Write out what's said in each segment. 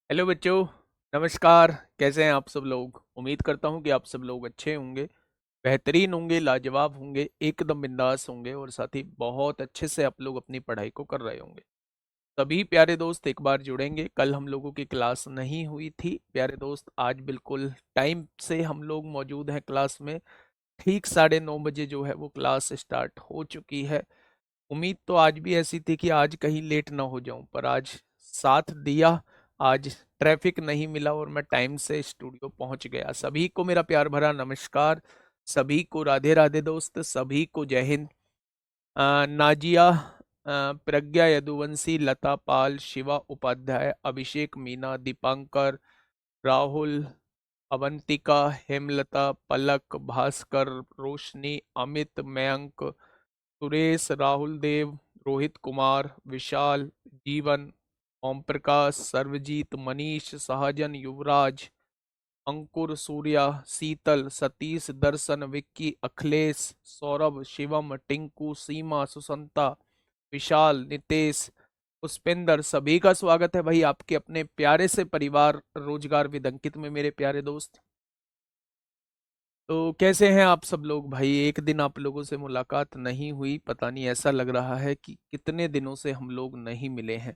Hello बच्चों। नमस्कार। कैसे हैं आप सब लोग? उम्मीद करता हूं कि आप सब लोग अच्छे होंगे, बेहतरीन होंगे, लाजवाब होंगे, एकदम बिंदास होंगे और साथ ही बहुत अच्छे से आप लोग अपनी पढ़ाई को कर रहे होंगे। सभी प्यारे दोस्त एक बार जुड़ेंगे। कल हम लोगों की क्लास नहीं हुई थी प्यारे दोस्त, आज बिल्कुल टाइम से हम लोग मौजूद हैं क्लास में। ठीक 9:30 बजे जो है वो क्लास स्टार्ट हो चुकी है। उम्मीद तो आज भी ऐसी थी कि आज कहीं लेट ना हो जाऊं, पर आज साथ दिया। आज ट्रैफिक नहीं मिला और मैं टाइम से स्टूडियो पहुंच गया। सभी को मेरा प्यार भरा नमस्कार। सभी को राधे राधे दोस्त, सभी को जय हिंद। नाजिया, प्रज्ञा यदुवंशी, लता पाल, शिवा उपाध्याय, अभिषेक मीना, दीपांकर, राहुल, अवंतिका, हेमलता, पलक, भास्कर, रोशनी, अमित, मयंक, सुरेश, राहुल देव, रोहित कुमार, विशाल, जीवन, ओम प्रकाश, सर्वजीत, मनीष, सहजन, युवराज, अंकुर, सूर्या, शीतल, सतीश, दर्शन, विक्की, अखिलेश, सौरभ, शिवम, टिंकू, सीमा, सुसंता, विशाल, नितेश, पुष्पेंद्र, सभी का स्वागत है भाई आपके अपने प्यारे से परिवार रोजगार विद अंकित में मेरे प्यारे दोस्त। तो कैसे हैं आप सब लोग भाई? एक दिन आप लोगों से मुलाकात नहीं हुई, पता नहीं ऐसा लग रहा है कि कितने दिनों से हम लोग नहीं मिले हैं।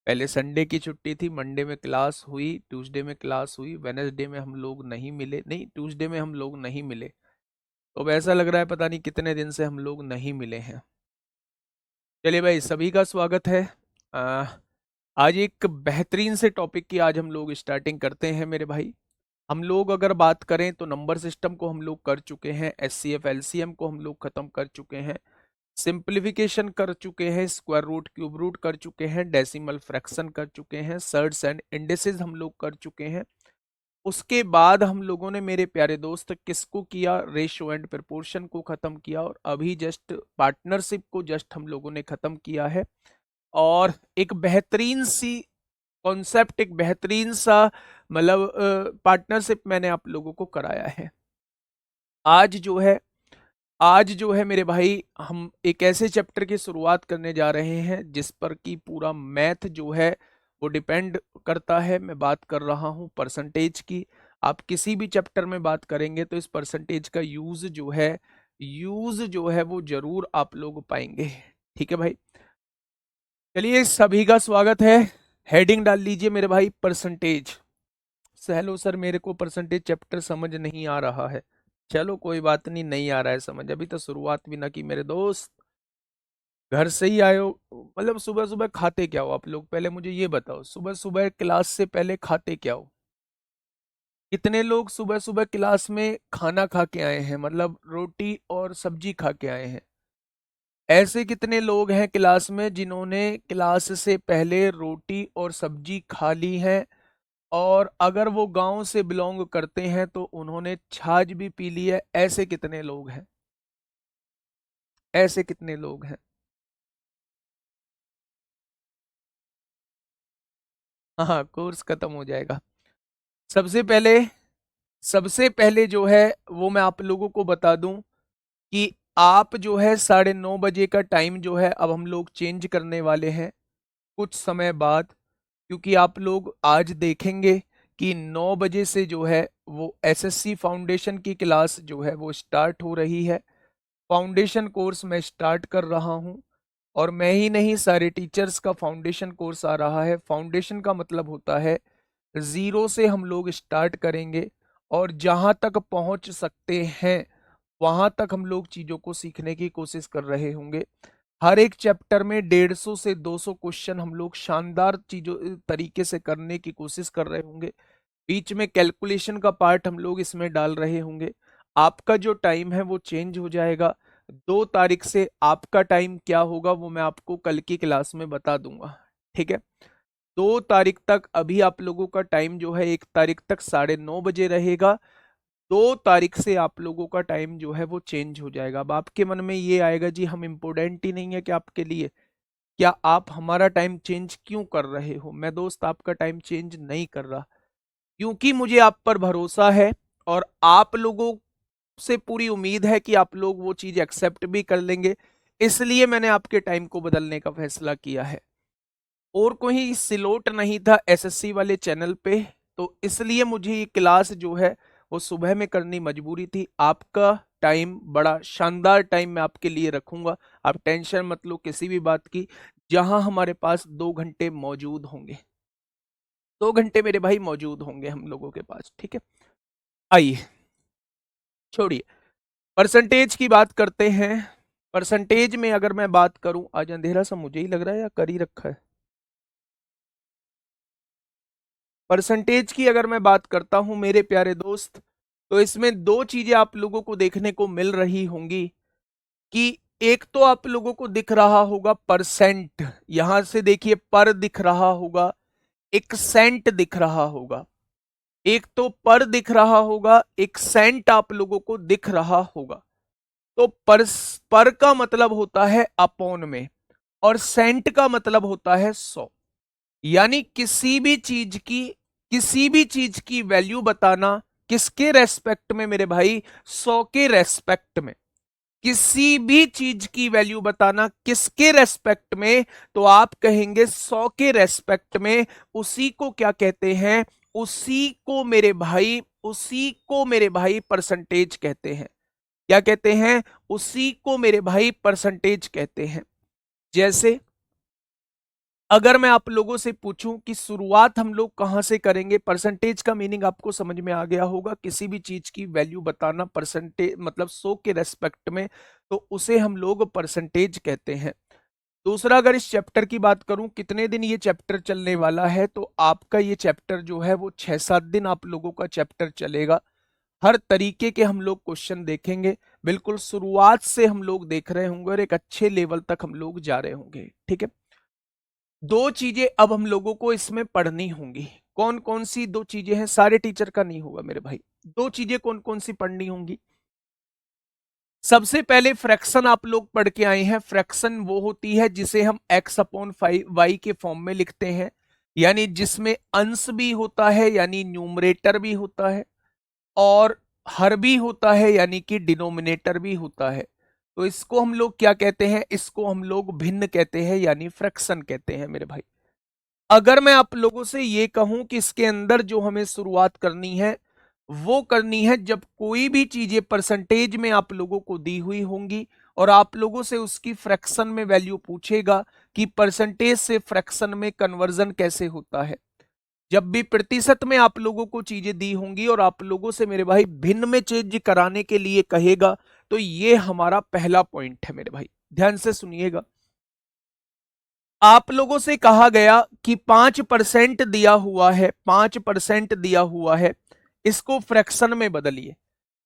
पहले संडे की छुट्टी थी, मंडे में क्लास हुई, ट्यूसडे में क्लास हुई, वेनेसडे में हम लोग नहीं मिले, नहीं ट्यूसडे में हम लोग नहीं मिले। तो अब ऐसा लग रहा है पता नहीं कितने दिन से हम लोग नहीं मिले हैं। चलिए भाई, सभी का स्वागत है। आ, आज एक बेहतरीन से टॉपिक की आज हम लोग स्टार्टिंग करते हैं मेरे भाई। हम लोग अगर बात करें तो नंबर सिस्टम को हम लोग कर चुके हैं, एचसीएफ एलसीएम को हम लोग खत्म कर चुके हैं, सिंप्लीफिकेशन कर चुके हैं, स्क्वायर रूट क्यूब रूट कर चुके हैं, डेसिमल फ्रैक्शन कर चुके हैं, सर्ड्स एंड इंडिसेस हम लोग कर चुके हैं। उसके बाद हम लोगों ने मेरे प्यारे दोस्त किसको किया? रेशियो एंड प्रोपोर्शन को खत्म किया और अभी जस्ट पार्टनरशिप को जस्ट हम लोगों ने खत्म किया है। और एक बेहतरीन सी कॉन्सेप्ट, एक बेहतरीन सा मतलब पार्टनरशिप मैंने आप लोगों को कराया है। आज जो है आज जो है मेरे भाई, हम एक ऐसे चैप्टर की शुरुआत करने जा रहे हैं जिस पर कि पूरा मैथ जो है वो डिपेंड करता है। मैं बात कर रहा हूँ परसेंटेज की। आप किसी भी चैप्टर में बात करेंगे तो इस परसेंटेज का यूज जो है वो जरूर आप लोग पाएंगे। ठीक है भाई, चलिए सभी का स्वागत है। हेडिंग डाल लीजिए मेरे भाई, परसेंटेज। हेलो सर, मेरे को परसेंटेज चैप्टर समझ नहीं आ रहा है। चलो कोई बात नहीं, नहीं आ रहा है समझ, अभी तो शुरुआत भी ना की मेरे दोस्त। घर से ही आए हो, मतलब सुबह सुबह खाते क्या हो आप लोग? पहले मुझे ये बताओ, सुबह सुबह क्लास से पहले खाते क्या हो? कितने लोग सुबह सुबह क्लास में खाना खा के आए हैं, मतलब रोटी और सब्जी खा के आए हैं? ऐसे कितने लोग हैं क्लास में जिन्होंने क्लास से पहले रोटी और सब्जी खा ली है? और अगर वो गांव से बिलोंग करते हैं तो उन्होंने छाछ भी पी ली है? ऐसे कितने लोग हैं? ऐसे कितने लोग हैं? हाँ, कोर्स खत्म हो जाएगा। सबसे पहले सबसे पहले जो है वो मैं आप लोगों को बता दूं कि आप जो है 9:30 बजे का टाइम जो है अब हम लोग चेंज करने वाले हैं कुछ समय बाद। क्योंकि आप लोग आज देखेंगे कि 9 बजे से जो है वो एसएससी फाउंडेशन की क्लास जो है वो स्टार्ट हो रही है। फाउंडेशन कोर्स मैं स्टार्ट कर रहा हूँ और मैं ही नहीं, सारे टीचर्स का फाउंडेशन कोर्स आ रहा है। फाउंडेशन का मतलब होता है जीरो से हम लोग स्टार्ट करेंगे और जहां तक पहुंच सकते हैं वहां तक हम लोग चीजों को सीखने की कोशिश कर रहे होंगे। हर एक चैप्टर में 150 से 200 क्वेश्चन हम लोग शानदार चीजों तरीके से करने की कोशिश कर रहे होंगे। बीच में कैलकुलेशन का पार्ट हम लोग इसमें डाल रहे होंगे। आपका जो टाइम है वो चेंज हो जाएगा। 2 तारीख से आपका टाइम क्या होगा वो मैं आपको कल की क्लास में बता दूंगा। ठीक है, 2 तारीख तक अभी आप लोगों का टाइम जो है 1 तारीख तक 9:30 बजे रहेगा। 2 तारीख से आप लोगों का टाइम जो है वो चेंज हो जाएगा। अब आपके मन में ये आएगा जी हम इम्पोर्टेंट ही नहीं है क्या आपके लिए? क्या आप हमारा टाइम चेंज क्यों कर रहे हो? मैं दोस्त आपका टाइम चेंज नहीं कर रहा, क्योंकि मुझे आप पर भरोसा है और आप लोगों से पूरी उम्मीद है कि आप लोग वो चीज एक्सेप्ट भी कर लेंगे। इसलिए मैंने आपके टाइम को बदलने का फैसला किया है। और कोई स्लॉट नहीं था एसएससी वाले चैनल पे, तो इसलिए मुझे ये क्लास जो है वो सुबह में करनी मजबूरी थी। आपका टाइम बड़ा शानदार टाइम मैं आपके लिए रखूंगा, आप टेंशन मत लो किसी भी बात की। जहां हमारे पास 2 घंटे मौजूद होंगे, 2 घंटे मेरे भाई मौजूद होंगे हम लोगों के पास, ठीक है। आइए छोड़िए, परसेंटेज की बात करते हैं। परसेंटेज में अगर मैं बात करूं, आज अंधेरा सा मुझे ही लग रहा है या कर ही रखा है। परसेंटेज की अगर मैं बात करता हूं मेरे प्यारे दोस्त, तो इसमें दो चीजें आप लोगों को देखने को मिल रही होंगी कि एक तो आप लोगों को दिख रहा होगा परसेंट, यहां से देखिए पर दिख रहा होगा, एक सेंट दिख रहा होगा। एक तो पर दिख रहा होगा, एक सेंट आप लोगों को दिख रहा होगा। तो पर का मतलब होता है अपॉन में, और सेंट का मतलब होता है 100। यानी किसी भी चीज की वैल्यू बताना किसके रेस्पेक्ट में मेरे भाई, 100 के रेस्पेक्ट में। किसी भी चीज की वैल्यू बताना किसके रेस्पेक्ट में, तो आप कहेंगे 100 के रेस्पेक्ट में। उसी को क्या कहते हैं, उसी को मेरे भाई परसेंटेज कहते हैं। क्या कहते हैं, उसी को मेरे भाई परसेंटेज कहते हैं। जैसे अगर मैं आप लोगों से पूछूं कि शुरुआत हम लोग कहां से करेंगे, परसेंटेज का मीनिंग आपको समझ में आ गया होगा, किसी भी चीज की वैल्यू बताना परसेंटेज मतलब 100 के रेस्पेक्ट में, तो उसे हम लोग परसेंटेज कहते हैं। दूसरा, अगर इस चैप्टर की बात करूं, कितने दिन ये चैप्टर चलने वाला है, तो आपका ये चैप्टर जो है वो 6-7 दिन आप लोगों का चैप्टर चलेगा। हर तरीके के हम लोग क्वेश्चन देखेंगे, बिल्कुल शुरुआत से हम लोग देख रहे होंगे और एक अच्छे लेवल तक हम लोग जा रहे होंगे, ठीक है। दो चीजें अब हम लोगों को इसमें पढ़नी होंगी। कौन कौन सी दो चीजें हैं, सारे टीचर का नहीं होगा मेरे भाई। दो चीजें कौन कौन सी पढ़नी होंगी। सबसे पहले फ्रैक्शन आप लोग पढ़ के आए हैं। फ्रैक्शन वो होती है जिसे हम एक्स अपॉन वाई के फॉर्म में लिखते हैं, यानी जिसमें अंश भी होता है यानी न्यूमरेटर भी होता है, और हर भी होता है यानी कि डिनोमिनेटर भी होता है। तो इसको हम लोग क्या कहते हैं, इसको हम लोग भिन्न कहते हैं यानी फ्रैक्शन कहते हैं मेरे भाई। अगर मैं आप लोगों से ये कहूं कि इसके अंदर जो हमें शुरुआत करनी है वो करनी है जब कोई भी चीजें परसेंटेज में आप लोगों को दी हुई होंगी और आप लोगों से उसकी फ्रैक्शन में वैल्यू पूछेगा कि परसेंटेज से फ्रैक्शन में कन्वर्जन कैसे होता है। जब भी प्रतिशत में आप लोगों को चीजें दी होंगी और आप लोगों से मेरे भाई भिन्न में चेंज कराने के लिए कहेगा, तो ये हमारा पहला पॉइंट है मेरे भाई, ध्यान से सुनिएगा। आप लोगों से कहा गया कि 5% दिया हुआ है, 5% दिया हुआ है, इसको फ्रैक्शन में बदलिए।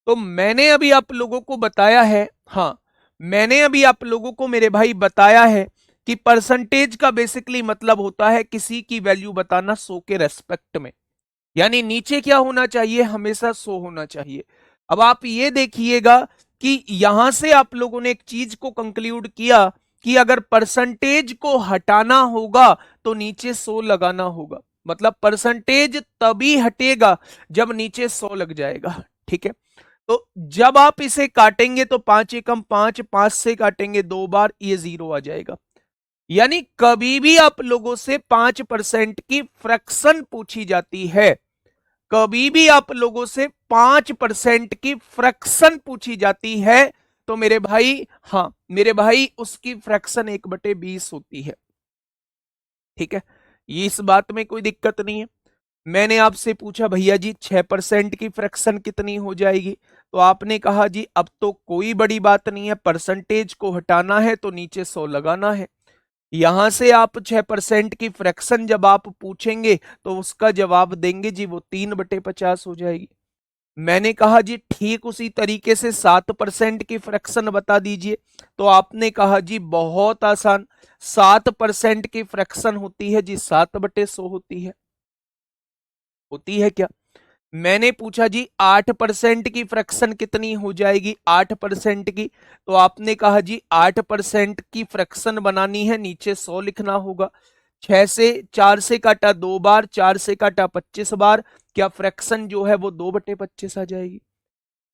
तो मैंने अभी आप लोगों को बताया है, हाँ मैंने अभी आप लोगों को मेरे भाई बताया है कि परसेंटेज का बेसिकली मतलब होता है किसी की वैल्यू बताना 100 के रेस्पेक्ट में, यानी नीचे क्या होना चाहिए, हमेशा 100 होना चाहिए। अब आप ये देखिएगा कि यहां से आप लोगों ने एक चीज को कंक्लूड किया कि अगर परसेंटेज को हटाना होगा तो नीचे 100 लगाना होगा, मतलब परसेंटेज तभी हटेगा जब नीचे 100 लग जाएगा, ठीक है। तो जब आप इसे काटेंगे तो 5 एकम 5, 5 से काटेंगे 2 बार, ये 0 आ जाएगा। यानी कभी भी आप लोगों से 5% की फ्रैक्शन पूछी जाती है, कभी भी आप लोगों से 5% की फ्रैक्शन पूछी जाती है, तो मेरे भाई, हाँ मेरे भाई, उसकी फ्रैक्शन 1/20 होती है, ठीक है। ये इस बात में कोई दिक्कत नहीं है। मैंने आपसे पूछा भैया जी 6% की फ्रैक्शन कितनी हो जाएगी, तो आपने कहा जी अब तो कोई बड़ी बात नहीं है, परसेंटेज को हटाना है तो नीचे 100 लगाना है। यहां से आप 6% की फ्रैक्शन जब आप पूछेंगे तो उसका जवाब देंगे जी वो 3/50 हो जाएगी। मैंने कहा जी ठीक उसी तरीके से 7% की फ्रैक्शन बता दीजिए, तो आपने कहा जी बहुत आसान, 7% की फ्रैक्शन होती है जी 7/100 होती है क्या। मैंने पूछा जी 8% की फ्रैक्शन कितनी हो जाएगी, 8% की, तो आपने कहा जी 8% की फ्रैक्शन बनानी है नीचे 100 लिखना होगा। 4 से काटा 2 बार, 4 से काटा 25 बार, क्या फ्रैक्शन जो है वो 2/25 आ जाएगी।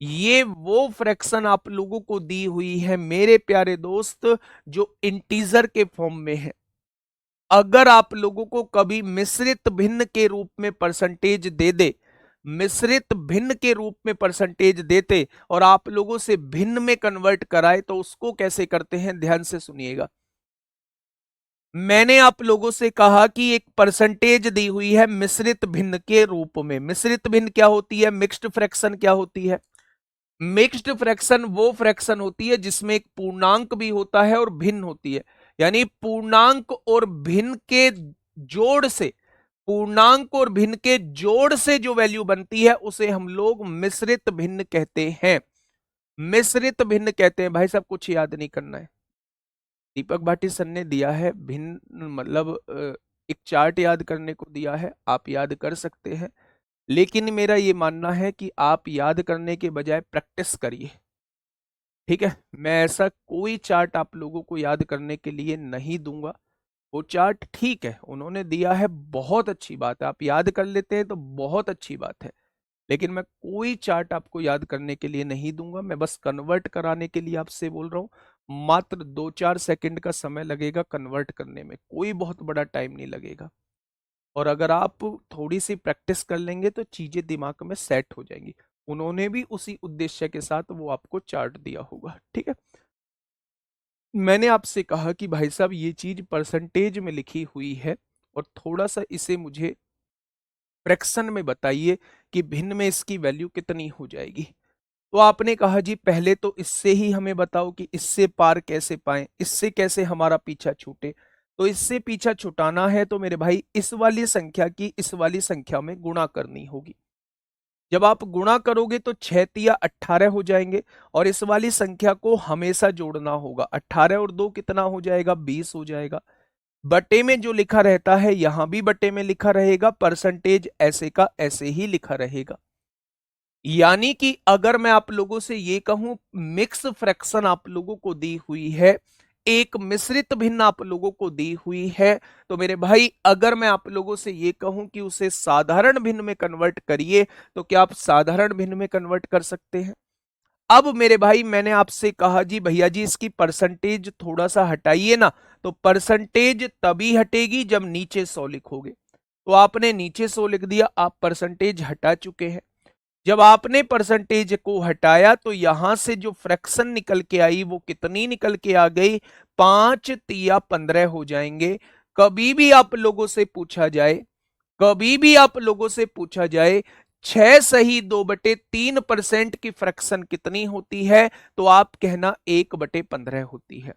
ये वो फ्रैक्शन आप लोगों को दी हुई है मेरे प्यारे दोस्त जो इंटीजर के फॉर्म में है। अगर आप लोगों को कभी मिश्रित भिन्न के रूप में परसेंटेज दे दे, मिश्रित भिन्न के रूप में परसेंटेज देते और आप लोगों से भिन्न में कन्वर्ट कराए, तो उसको कैसे करते हैं, ध्यान से सुनिएगा। मैंने आप लोगों से कहा कि एक परसेंटेज दी हुई है मिश्रित भिन्न के रूप में। मिश्रित भिन्न क्या होती है, मिक्स्ड फ्रैक्शन क्या होती है? मिक्स्ड फ्रैक्शन वो फ्रैक्शन होती है जिसमें एक पूर्णांक भी होता है और भिन्न होती है। यानी पूर्णांक और भिन्न के जोड़ से, पूर्णांक और भिन्न के जोड़ से जो वैल्यू बनती है उसे हम लोग मिश्रित भिन्न कहते हैं। मिश्रित भिन्न कहते हैं। भाई साहब कुछ याद नहीं करना है। दीपक भाटी सर ने दिया है भिन्न, मतलब एक चार्ट याद करने को दिया है, आप याद कर सकते हैं। लेकिन मेरा ये मानना है कि आप याद करने के बजाय प्रैक्टिस करिए। ठीक है, मैं ऐसा कोई चार्ट आप लोगों को याद करने के लिए नहीं दूंगा। वो चार्ट ठीक है, उन्होंने दिया है, बहुत अच्छी बात है, आप याद कर लेते हैं तो बहुत अच्छी बात है। लेकिन मैं कोई चार्ट आपको याद करने के लिए नहीं दूंगा, मैं बस कन्वर्ट कराने के लिए आपसे बोल रहा हूं। मात्र 2-4 सेकंड का समय लगेगा कन्वर्ट करने में, कोई बहुत बड़ा टाइम नहीं लगेगा। और अगर आप थोड़ी सी प्रैक्टिस कर लेंगे तो चीजें दिमाग में सेट हो जाएंगी। उन्होंने भी उसी उद्देश्य के साथ वो आपको चार्ट दिया होगा। ठीक है, मैंने आपसे कहा कि भाई साहब ये चीज परसेंटेज में लिखी हुई है और थोड़ा सा इसे मुझे फ्रैक्शन में बताइए कि भिन्न में इसकी वैल्यू कितनी हो जाएगी। तो आपने कहा जी पहले तो इससे ही हमें बताओ कि इससे पार कैसे पाएं, इससे कैसे हमारा पीछा छूटे। तो इससे पीछा छुटाना है तो मेरे भाई इस वाली संख्या की इस वाली संख्या में गुणा करनी होगी। जब आप गुणा करोगे तो 6×3=18 हो जाएंगे और इस वाली संख्या को हमेशा जोड़ना होगा। 18 और 2 कितना हो जाएगा, 20 हो जाएगा। बटे में जो लिखा रहता है यहां भी बटे में लिखा रहेगा, परसेंटेज ऐसे का ऐसे ही लिखा रहेगा। यानी कि अगर मैं आप लोगों से ये कहूं मिक्स फ्रैक्शन आप लोगों को दी हुई है, एक मिश्रित भिन्न आप लोगों को दी हुई है, तो मेरे भाई अगर मैं आप लोगों से ये कहूं कि उसे साधारण भिन्न में कन्वर्ट करिए, तो क्या आप साधारण भिन्न में कन्वर्ट कर सकते हैं? अब मेरे भाई मैंने आपसे कहा जी भैया जी इसकी परसेंटेज थोड़ा सा हटाइए ना, तो परसेंटेज तभी हटेगी जब नीचे 100 लिखोगे। तो आपने नीचे 100 लिख दिया, आप परसेंटेज हटा चुके हैं। जब आपने परसेंटेज को हटाया तो यहां से जो फ्रैक्शन निकल के आई वो कितनी निकल के आ गई, 5×3=15 हो जाएंगे। कभी भी आप लोगों से पूछा जाए, कभी भी आप लोगों से पूछा जाए 6 सही 2/3% की फ्रैक्शन कितनी होती है, तो आप कहना 1/15 होती है।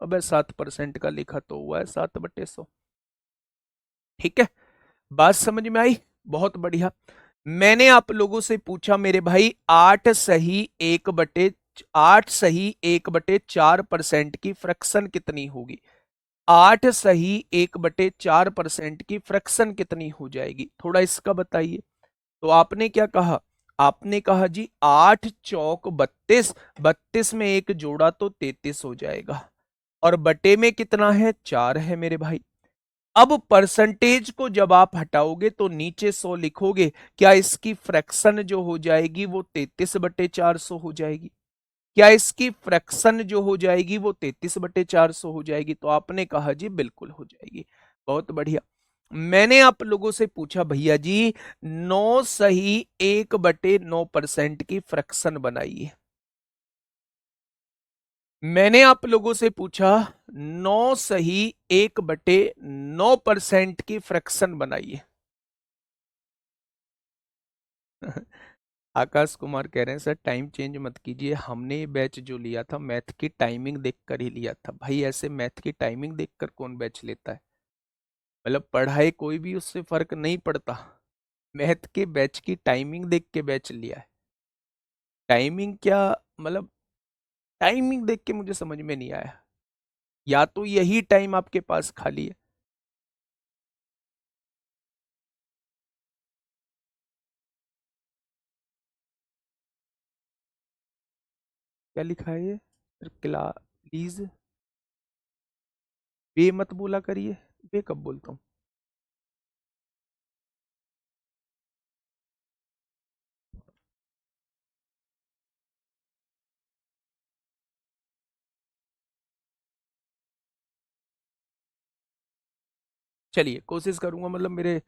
अब 7% का लिखा तो हुआ है 7/100। ठीक है, बात समझ में आई? बहुत बढ़िया। मैंने आप लोगों से पूछा मेरे भाई 8 सही 1/4% की फ्रैक्शन कितनी होगी। 8 सही 1/4% की फ्रैक्शन कितनी हो जाएगी, थोड़ा इसका बताइए। तो आपने क्या कहा, आपने कहा जी 8×4=32, 32 में एक जोड़ा तो 33 हो जाएगा और बटे में कितना है, 4 है मेरे भाई। अब परसेंटेज को जब आप हटाओगे तो नीचे 100 लिखोगे, क्या इसकी फ्रैक्शन जो हो जाएगी वो 33/400 हो जाएगी? क्या इसकी फ्रैक्शन जो हो जाएगी वो 33/400 हो जाएगी? तो आपने कहा जी बिल्कुल हो जाएगी। बहुत बढ़िया। मैंने आप लोगों से पूछा भैया जी 9 सही 1/9% की फ्रैक्शन बनाइए। मैंने आप लोगों से पूछा 9 सही 1/9% की फ्रैक्शन बनाइए। आकाश कुमार कह रहे हैं सर टाइम चेंज मत कीजिए, हमने ये बैच जो लिया था मैथ की टाइमिंग देखकर ही लिया था। भाई ऐसे मैथ की टाइमिंग देखकर कौन बैच लेता है? मतलब पढ़ाई कोई भी उससे फर्क नहीं पड़ता, मैथ के बैच की टाइमिंग देख के बैच लिया है। टाइमिंग क्या, मतलब टाइमिंग देख के मुझे समझ में नहीं आया। या तो यही टाइम आपके पास खाली है। क्या लिखा है ये, प्लीज बे मत बोला करिए, बे कब बोलता हूँ? चलिए कोशिश करूंगा, मतलब मेरे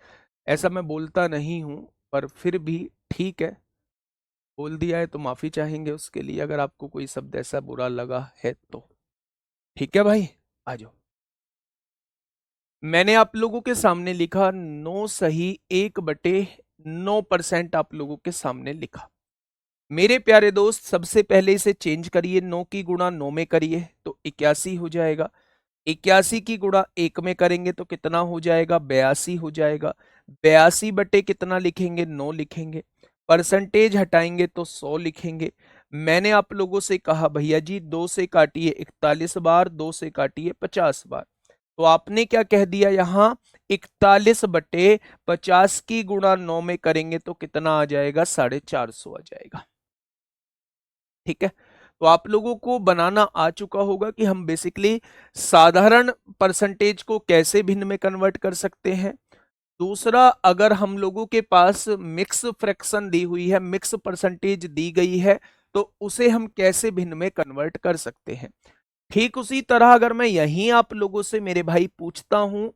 ऐसा मैं बोलता नहीं हूं, पर फिर भी ठीक है, बोल दिया है तो माफी चाहेंगे उसके लिए, अगर आपको कोई शब्द ऐसा बुरा लगा है तो। ठीक है भाई, आ जाओ। मैंने आप लोगों के सामने लिखा 9 सही 1/9% आप लोगों के सामने लिखा। मेरे प्यारे दोस्त, सबसे पहले इसे चेंज करिए, 9 की गुणा 9 में करिए तो 81 हो जाएगा। 81 की गुणा 1 में करेंगे तो कितना हो जाएगा, 82 हो जाएगा। 82 बटे कितना लिखेंगे, 9 लिखेंगे। परसेंटेज हटाएंगे तो 100 लिखेंगे। मैंने आप लोगों से कहा भैया जी 2 से काटिए 41 बार, 2 से काटिए 50 बार, तो आपने क्या कह दिया यहाँ, 41/50 की गुणा 9 में करेंगे तो कितना आ जाएगा, 450 आ जाएगा। ठीक है, तो आप लोगों को बनाना आ चुका होगा कि हम बेसिकली साधारण परसेंटेज को कैसे भिन्न में कन्वर्ट कर सकते हैं। दूसरा, अगर हम लोगों के पास मिक्स फ्रैक्शन दी हुई है, मिक्स परसेंटेज दी गई है, तो उसे हम कैसे भिन्न में कन्वर्ट कर सकते हैं। ठीक उसी तरह अगर मैं यहीं आप लोगों से मेरे भाई पूछता हूं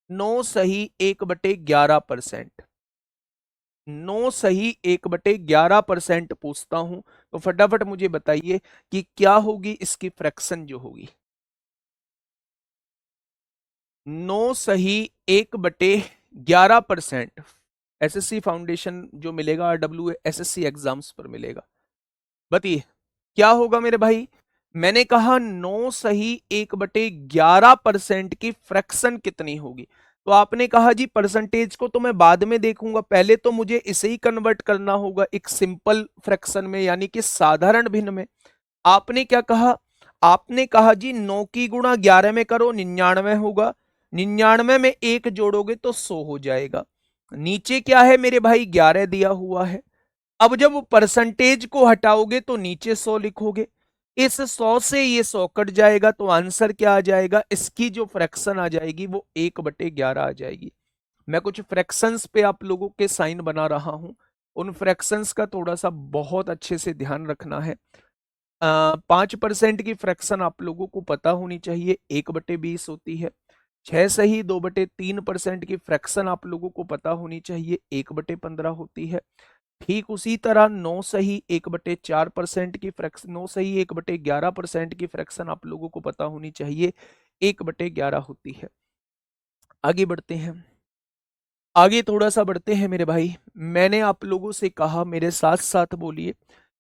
9 सही 1/11%, 9 सही 1/11% पूछता हूं, तो फटाफट मुझे बताइए कि क्या होगी इसकी फ्रैक्शन जो होगी। 9 सही 1/11%, एसएससी फाउंडेशन जो मिलेगा, आरडब्ल्यू एसएससी एग्जाम्स पर मिलेगा। बताइए क्या होगा मेरे भाई। मैंने कहा 9 सही 1/11% की फ्रैक्शन कितनी होगी, तो आपने कहा जी परसेंटेज को तो मैं बाद में देखूंगा, पहले तो मुझे इसे ही कन्वर्ट करना होगा एक सिंपल फ्रैक्शन में, यानी कि साधारण भिन्न में। आपने क्या कहा, आपने कहा जी 9 की गुणा 11 में करो, 99 होगा। 99 में एक जोड़ोगे तो 100 हो जाएगा। नीचे क्या है मेरे भाई, 11 दिया हुआ है। अब जब परसेंटेज को हटाओगे तो नीचे 100 लिखोगे, इस 100 से ये 100 कट जाएगा, तो आंसर क्या आ जाएगा, इसकी जो फ्रैक्शन आ जाएगी वो 1/11 आ जाएगी। मैं कुछ फ्रैक्शंस पे आप लोगों के साइन बना रहा हूं, उन फ्रैक्शंस का थोड़ा सा बहुत अच्छे से ध्यान रखना है। 5% की फ्रैक्शन आप लोगों को पता होनी चाहिए, 1/20 होती है। 6 सही 2/3% की फ्रैक्शन आप लोगों को पता होनी चाहिए, 1/15 होती है। ठीक उसी तरह 9 सही 1/4% की फ्रैक्शन, 9 सही 1/11% की फ्रैक्शन आप लोगों को पता होनी चाहिए, 1/11 होती है। आगे बढ़ते हैं, आगे थोड़ा सा बढ़ते हैं मेरे भाई। मैंने आप लोगों से कहा, मेरे साथ साथ बोलिए,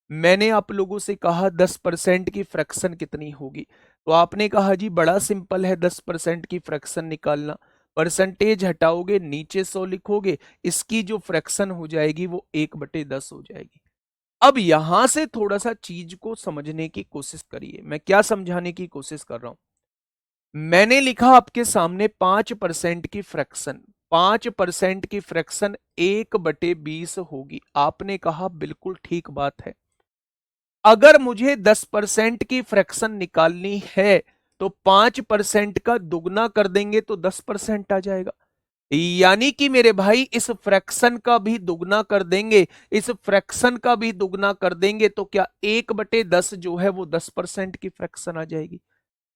मैंने आप लोगों से कहा 10% की फ्रैक्शन कितनी होगी, तो आपने कहा जी बड़ा सिंपल है 10% की फ्रैक्शन निकालना। परसेंटेज हटाओगे, नीचे 100 लिखोगे, इसकी जो फ्रैक्शन हो जाएगी वो 1/10 हो जाएगी। अब यहां से थोड़ा सा चीज को समझने की कोशिश करिए, मैं क्या समझाने की कोशिश कर रहा हूं। मैंने लिखा आपके सामने 5% की फ्रैक्शन, 5% की फ्रैक्शन 1/20 होगी। आपने कहा बिल्कुल ठीक बात है। अगर मुझे 10% की फ्रैक्शन निकालनी है तो 5% का दुगना कर देंगे तो 10% आ जाएगा। यानी कि मेरे भाई इस फ्रैक्शन का भी दुगना कर देंगे, इस फ्रैक्शन का भी दुगना कर देंगे तो क्या 1/10 जो है वो 10% की फ्रैक्शन आ जाएगी।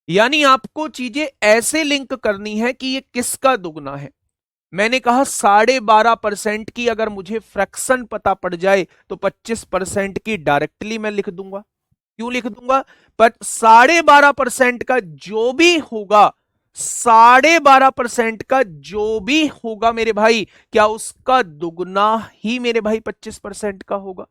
यानी आपको चीजें ऐसे लिंक करनी है कि ये किसका दुगना है। मैंने कहा 12.5% की अगर मुझे फ्रैक्शन पता पड़ जाए तो 25% की डायरेक्टली मैं लिख दूंगा। क्यों लिख दूंगा, पर 12.5% का जो भी होगा, 12.5% का जो भी होगा मेरे भाई, क्या उसका दुगना ही मेरे भाई 25% का होगा,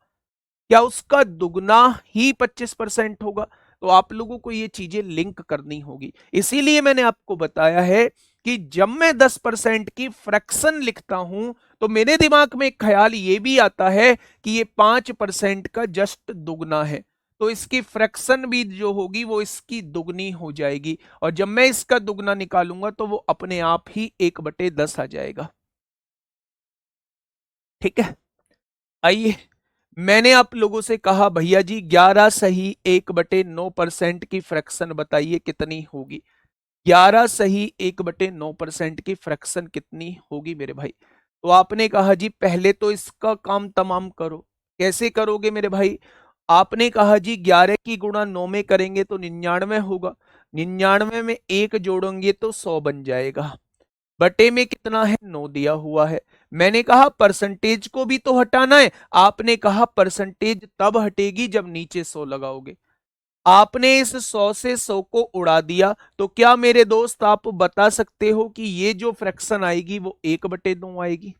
क्या उसका दुगना ही 25% होगा। तो आप लोगों को ये चीजें लिंक करनी होगी, इसीलिए मैंने आपको बताया है कि जब मैं 10% की फ्रैक्शन लिखता हूं तो मेरे दिमाग में एक ख्याल ये भी आता है कि ये 5% का जस्ट दुगना है, तो इसकी फ्रैक्शन भी जो होगी वो इसकी दुगनी हो जाएगी, और जब मैं इसका दुगना निकालूंगा तो वो अपने आप ही 1/10 आ जाएगा। ठीक है, आइए, मैंने आप लोगों से कहा भैया जी 11 सही 1/9% की फ्रैक्शन बताइए कितनी होगी। 11 सही 1/9% की फ्रैक्शन कितनी होगी मेरे भाई। तो आपने कहा जी पहले तो इसका काम तमाम करो। कैसे करोगे मेरे भाई, आपने कहा जी 11 की गुणा 9 में करेंगे तो 99 होगा, 99 में एक जोड़ेंगे तो 100 बन जाएगा। बटे में कितना है 9 दिया हुआ है। मैंने कहा परसेंटेज को भी तो हटाना है, आपने कहा परसेंटेज तब हटेगी जब नीचे 100 लगाओगे। आपने इस 100 से 100 को उड़ा दिया, तो क्या मेरे दोस्त आप बता सकते हो कि ये जो फ्रैक्शन आएगी वो 1/2 आएगी?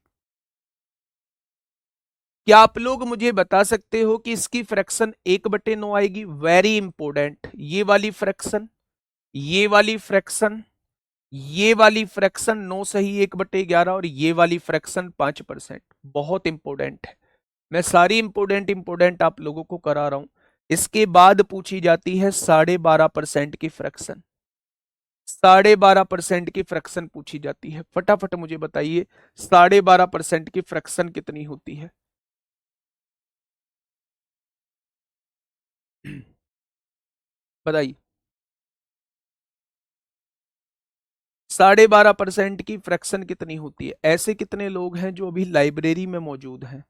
क्या आप लोग मुझे बता सकते हो कि इसकी फ्रैक्शन 1/9 आएगी? वेरी इंपॉर्टेंट, ये वाली फ्रैक्शन, ये वाली फ्रैक्शन, ये वाली फ्रैक्शन 9 सही 1/11 और ये वाली फ्रैक्शन 5%, बहुत इंपॉर्टेंट है। मैं सारी इंपॉर्टेंट इंपॉर्टेंट आप लोगों को करा रहा हूं। इसके बाद पूछी जाती है 12.5% की फ्रैक्शन। 12.5% की फ्रैक्शन पूछी जाती है। फटाफट मुझे बताइए 12.5% की फ्रैक्शन कितनी होती है? बताइए। 12.5% की फ्रैक्शन कितनी होती है? ऐसे कितने लोग हैं जो अभी लाइब्रेरी में मौजूद हैं?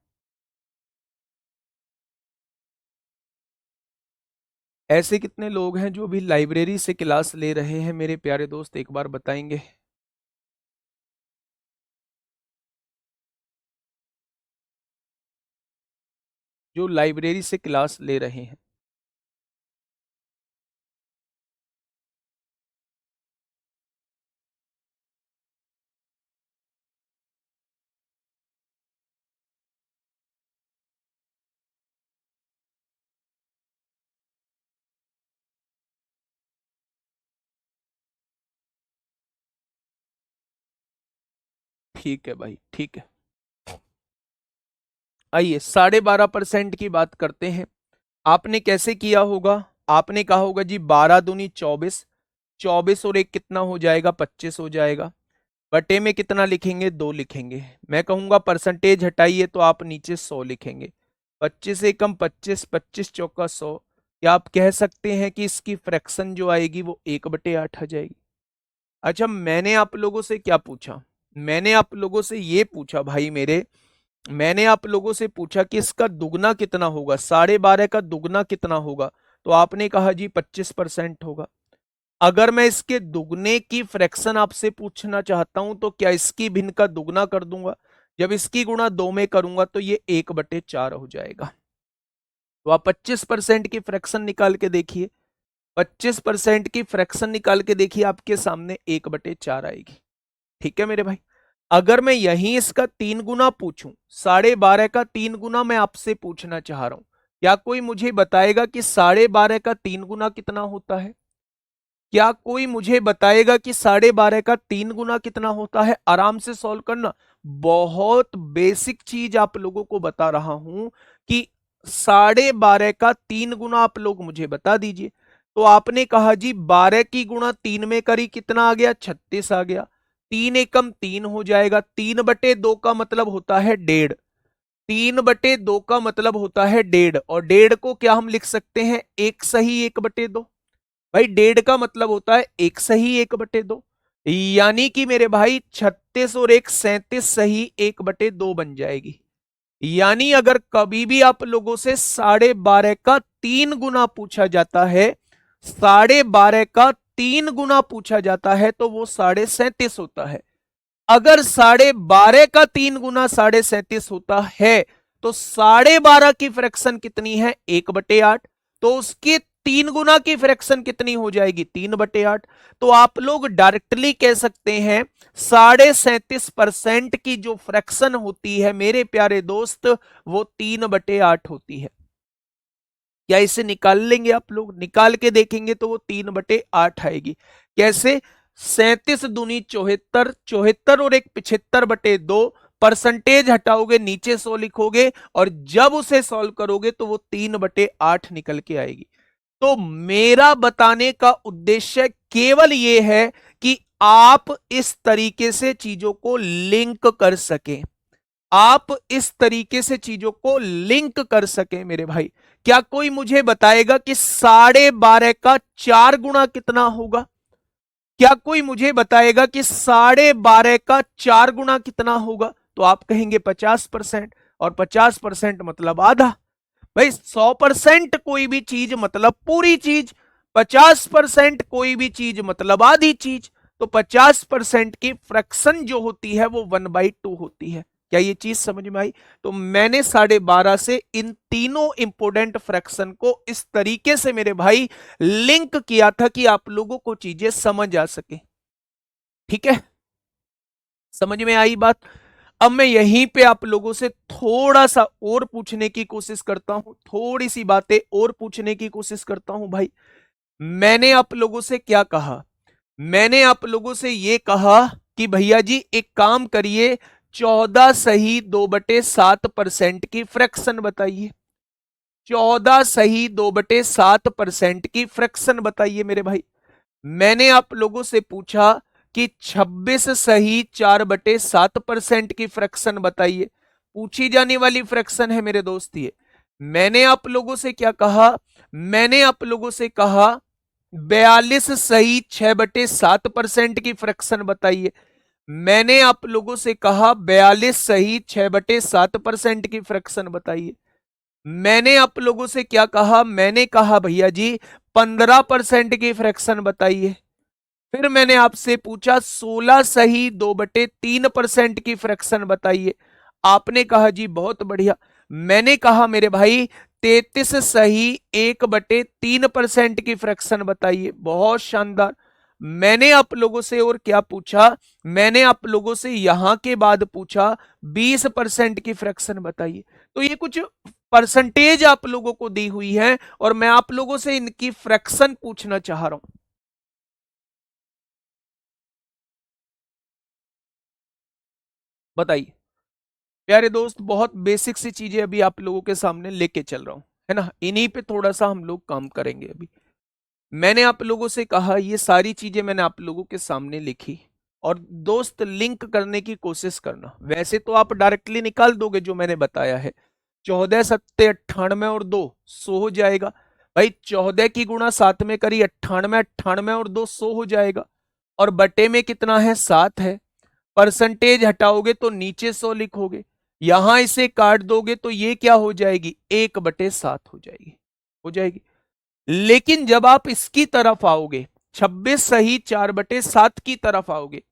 ऐसे कितने लोग हैं जो अभी लाइब्रेरी से क्लास ले रहे हैं मेरे प्यारे दोस्त, एक बार बताएंगे? जो लाइब्रेरी से क्लास ले रहे हैं। ठीक है भाई, ठीक है। आइए 12.5% की बात करते हैं। आपने कैसे किया होगा? आपने कहा होगा जी 12 दूनी 24, 24 और एक कितना हो जाएगा? 25 हो जाएगा। बटे में कितना लिखेंगे? 2 लिखेंगे। मैं कहूंगा परसेंटेज हटाइए तो आप नीचे 100 लिखेंगे। 25 से कम 25, 25 चौका 100। क्या आप कह सकते हैं कि इसकी फ्रैक्शन जो आएगी वो 1/8 आ जाएगी? अच्छा, मैंने आप लोगों से क्या पूछा? मैंने आप लोगों से ये पूछा भाई मेरे, मैंने आप लोगों से पूछा कि इसका दुगना कितना होगा, 12.5 का दुगना कितना होगा? तो आपने कहा जी 25% होगा। अगर मैं इसके दुगने की फ्रैक्शन आपसे पूछना चाहता हूं तो क्या इसकी भिन्न का दुगना कर दूंगा? जब इसकी गुणा 2 में करूंगा तो ये 1/4 हो जाएगा। तो आप 25% की फ्रैक्शन निकाल के देखिए, 25% की फ्रैक्शन निकाल के देखिए, आपके सामने 1/4 आएगी। ठीक है मेरे भाई। अगर मैं यहीं इसका 3 गुना पूछूं, 12.5 का 3 गुना मैं आपसे पूछना चाह रहा हूं, क्या कोई मुझे बताएगा कि 12.5 का 3 गुना कितना होता है? क्या कोई मुझे बताएगा कि 12.5 का 3 गुना कितना होता है? आराम से सॉल्व करना। बहुत बेसिक चीज आप लोगों को बता रहा हूं कि 12.5 का 3 गुना आप लोग मुझे बता दीजिए। तो आपने कहा जी 12 की गुणा 3 में करी, कितना आ गया? 36 आ गया। 3 एकम 3 हो जाएगा। 3/2 का मतलब होता है 1.5। 3/2 का मतलब होता है 1.5, और 1.5 को क्या हम लिख सकते हैं? एक सही 1/2। भाई 1.5 का मतलब होता है एक सही 1/2, यानी कि मेरे भाई 36 और एक 37 सही 1/2 बन जाएगी। यानी अगर कभी भी आप लोगों से 12.5 का 3 गुना पूछा जाता है, 12.5 का 3 गुना पूछा जाता है तो वो 37.5 होता है। अगर 12.5 का 3 गुना 37.5 होता है तो 12.5 की फ्रैक्शन कितनी है? 1/8। तो उसकी 3 गुना की फ्रैक्शन कितनी हो जाएगी? 3/8। तो आप लोग डायरेक्टली कह सकते हैं 37.5% की जो फ्रैक्शन होती है मेरे प्यारे दोस्त, वो 3/8 होती है। क्या इसे निकाल लेंगे आप लोग? निकाल के देखेंगे तो वो 3/8 आएगी। कैसे? 37 दूनी 74, 74 और एक 75/2, परसेंटेज हटाओगे नीचे 100 लिखोगे, और जब उसे सॉल्व करोगे तो वो 3/8 निकल के आएगी। तो मेरा बताने का उद्देश्य केवल ये है कि आप इस तरीके से चीजों को लिंक कर सकें, आप इस तरीके से चीजों को लिंक कर सकें मेरे भाई। क्या कोई मुझे बताएगा कि 12.5 का 4 गुना कितना होगा? क्या कोई मुझे बताएगा कि 12.5 का 4 गुना कितना होगा? तो आप कहेंगे 50%, और 50% मतलब आधा। भाई 100% कोई भी चीज मतलब पूरी चीज, 50% कोई भी चीज मतलब आधी चीज। तो 50% की फ्रैक्शन जो होती है वो 1/2 होती है। क्या ये चीज समझ में आई? तो मैंने 12.5 से इन तीनों इंपोर्टेंट फ्रैक्शन को इस तरीके से मेरे भाई लिंक किया था कि आप लोगों को चीजें समझ आ सके। ठीक है, समझ में आई बात? अब मैं यहीं पे आप लोगों से थोड़ा सा और पूछने की कोशिश करता हूं, थोड़ी सी बातें और पूछने की कोशिश करता हूं भाई। मैंने आप लोगों से क्या कहा? मैंने आप लोगों से यह कहा कि भैया जी एक काम करिए, 14 सही 2/7% की फ्रैक्शन बताइए। 14 सही 2/7% की फ्रैक्शन बताइए मेरे भाई। मैंने आप लोगों से पूछा कि 26 सही 4/7% की फ्रैक्शन बताइए। पूछी जाने वाली फ्रैक्शन है मेरे दोस्त ये। मैंने आप लोगों से क्या कहा? मैंने आप लोगों से कहा 42 सही 6/7% की फ्रैक्शन बताइए। मैंने आप लोगों से कहा 42 सही 6/7% की फ्रैक्शन बताइए। मैंने आप लोगों से क्या कहा? मैंने कहा भैया जी 15% की फ्रैक्शन बताइए। फिर मैंने आपसे पूछा 16 सही 2/3% की फ्रैक्शन बताइए। आपने कहा जी बहुत बढ़िया। मैंने कहा मेरे भाई 33 सही 1/3% की फ्रैक्शन बताइए। बहुत शानदार। मैंने आप लोगों से और क्या पूछा? मैंने आप लोगों से यहां के बाद पूछा 20% की फ्रैक्शन बताइए। तो ये कुछ परसेंटेज आप लोगों को दी हुई है और मैं आप लोगों से इनकी फ्रैक्शन पूछना चाह रहा हूं। बताइए प्यारे दोस्त, बहुत बेसिक सी चीजें अभी आप लोगों के सामने लेके चल रहा हूं, है ना? इन्हीं पे थोड़ा सा हम लोग काम करेंगे अभी। मैंने आप लोगों से कहा, ये सारी चीजें मैंने आप लोगों के सामने लिखी, और दोस्त लिंक करने की कोशिश करना। वैसे तो आप डायरेक्टली निकाल दोगे जो मैंने बताया है, 14 सत्ते 98 और 2 100 हो जाएगा। भाई 14 की गुणा 7 में करी 98, 98 और 2 100 हो जाएगा। और बटे में कितना है? 7 है। परसेंटेज हटाओगे तो नीचे 100 लिखोगे, यहां इसे काट दोगे तो ये क्या हो जाएगी? 1/7 हो जाएगी, हो जाएगी। लेकिन जब आप इसकी तरफ आओगे, 26 सही 4/7 की तरफ आओगे,